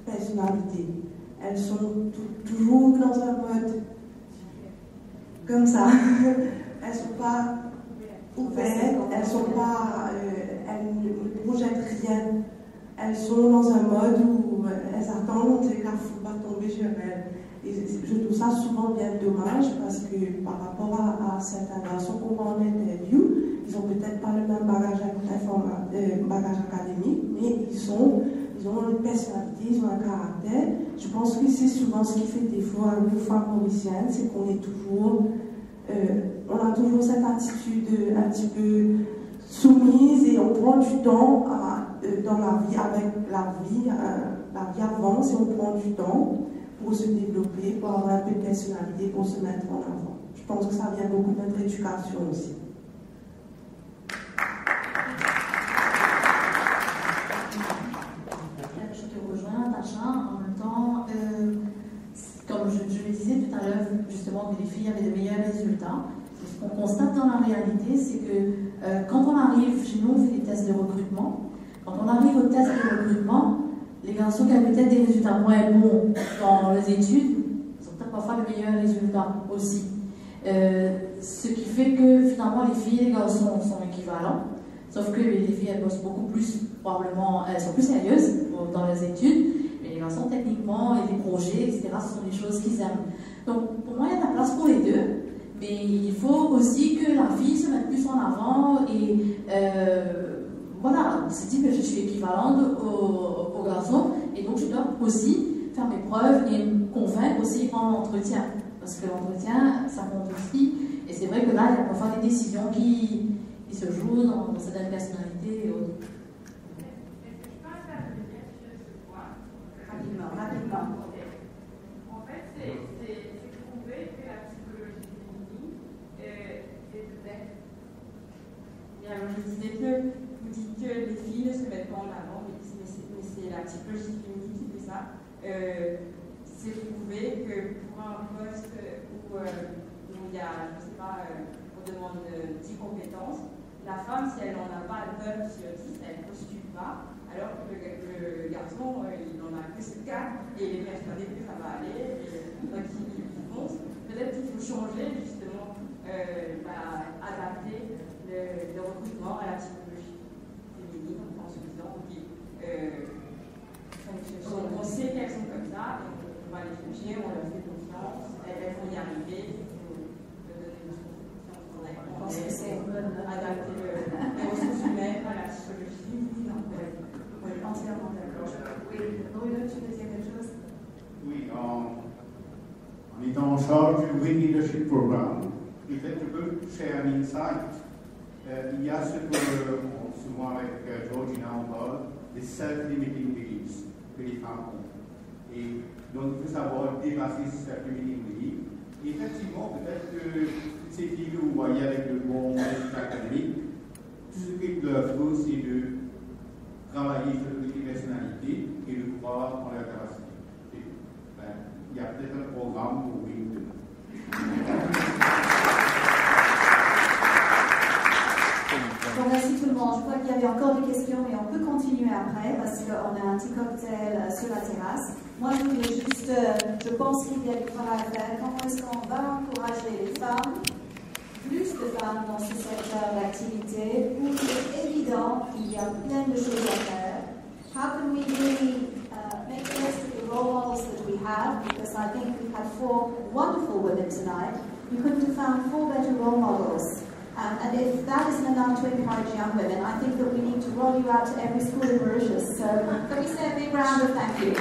Speaker 4: personnalité. Elles sont toujours dans un mode comme ça. Elles ne sont pas ouvertes, elles ne projettent rien. Elles sont dans un mode où elles attendent que la foule va tomber sur elles. Et je trouve ça souvent bien dommage parce que par rapport à certains garçons qu'on voit en interview, ils n'ont peut-être pas le même bagage académique, mais ils ont une personnalité, ils ont un caractère. Je pense que c'est souvent ce qui fait défaut à nous femmes mauriciennes, c'est qu'on est toujours, on a toujours cette attitude un petit peu soumise et on prend du temps dans la vie, avec la vie avance et on prend du temps pour se développer, pour avoir un peu de personnalité, pour se mettre en avant. Je pense que ça vient beaucoup de notre éducation aussi.
Speaker 6: Je te rejoins, Natacha. En même temps, comme je le disais tout à l'heure, justement, que les filles avaient de meilleurs résultats. Ce qu'on constate dans la réalité, c'est que quand on arrive, chez nous, on fait des tests de recrutement. Quand on arrive au test de recrutement, les garçons qui avaient peut-être des résultats moins bons dans les études, ils ont peut-être parfois de meilleurs résultats aussi. Ce qui fait que finalement, les filles et les garçons sont équivalents. Sauf que les filles, elles bossent beaucoup plus, probablement, elles sont plus sérieuses dans les études, mais les garçons, techniquement, et les projets, etc., ce sont des choses qu'ils aiment. Donc, pour moi, il y a de la place pour les deux, mais il faut aussi que la fille se mette plus en avant et voilà, on se dit que je suis équivalente aux garçons, et donc je dois aussi faire mes preuves et me convaincre aussi en entretien, parce que l'entretien, ça compte aussi, et c'est vrai que là, il y a parfois des décisions qui se jouent dans certaines personnalités et autres.
Speaker 11: Est-ce que je peux intervenir sur ce point?
Speaker 1: Rapidement.
Speaker 11: En fait, c'est prouvé que la psychologie féminine est peut-être.
Speaker 15: Et alors, je disais que vous dites que les filles ne se mettent pas en avant, mais c'est la psychologie féminine qui fait ça. C'est prouvé que pour un poste où il y a, je ne sais pas, on demande 10 compétences, la femme, si elle n'en a pas 9 sur 10, elle ne postule pas, alors que le garçon, il n'en a que 4 et il est persuadé que ça va aller, et donc il fonce. Peut-être qu'il faut changer justement, adapter le recrutement à la psychologie féminine en se disant, ok, on sait qu'elles sont comme ça, et va les juger, on leur fait confiance, elles vont y arriver, il faut donner une confiance qu'on a.
Speaker 3: Je pense que c'est
Speaker 15: adapter les ressources humaines à la psychologie.
Speaker 3: Oui, entièrement d'accord. Oui, Bruno, tu veux dire quelque chose?
Speaker 10: Oui, en étant en charge du WIN Leadership Programme, peut-être je peux share un insight. Il y a ce que, souvent avec Georgina on parle, des self-limiting beliefs que les femmes ont. Et donc il faut savoir dépasser ces self-limiting beliefs. Et effectivement, peut-être que toutes ces filles que vous voyez avec le bon résultat académique, tout ce qu'il leur faut, c'est de travailler sur leur personnalité et de croire en leur capacité. Il y a peut-être un programme pour WIN.
Speaker 3: Bon, merci tout le monde. Je crois qu'il y avait encore des questions, mais on peut continuer après parce qu'on a un petit cocktail sur la terrasse. Moi, je voulais juste, je pense qu'il y a du travail à faire. Comment est-ce qu'on va encourager les femmes, plus de femmes dans ce secteur d'activité, où c'est évident qu'il y a plein de choses à faire? How can we really make the best of the role models that we have? Because I think we've had 4 wonderful women tonight. You couldn't have found 4 better role models. And if that isn't enough to encourage young women, I think that we need to roll you out to every school in Mauritius. So can we say a big round of thank you?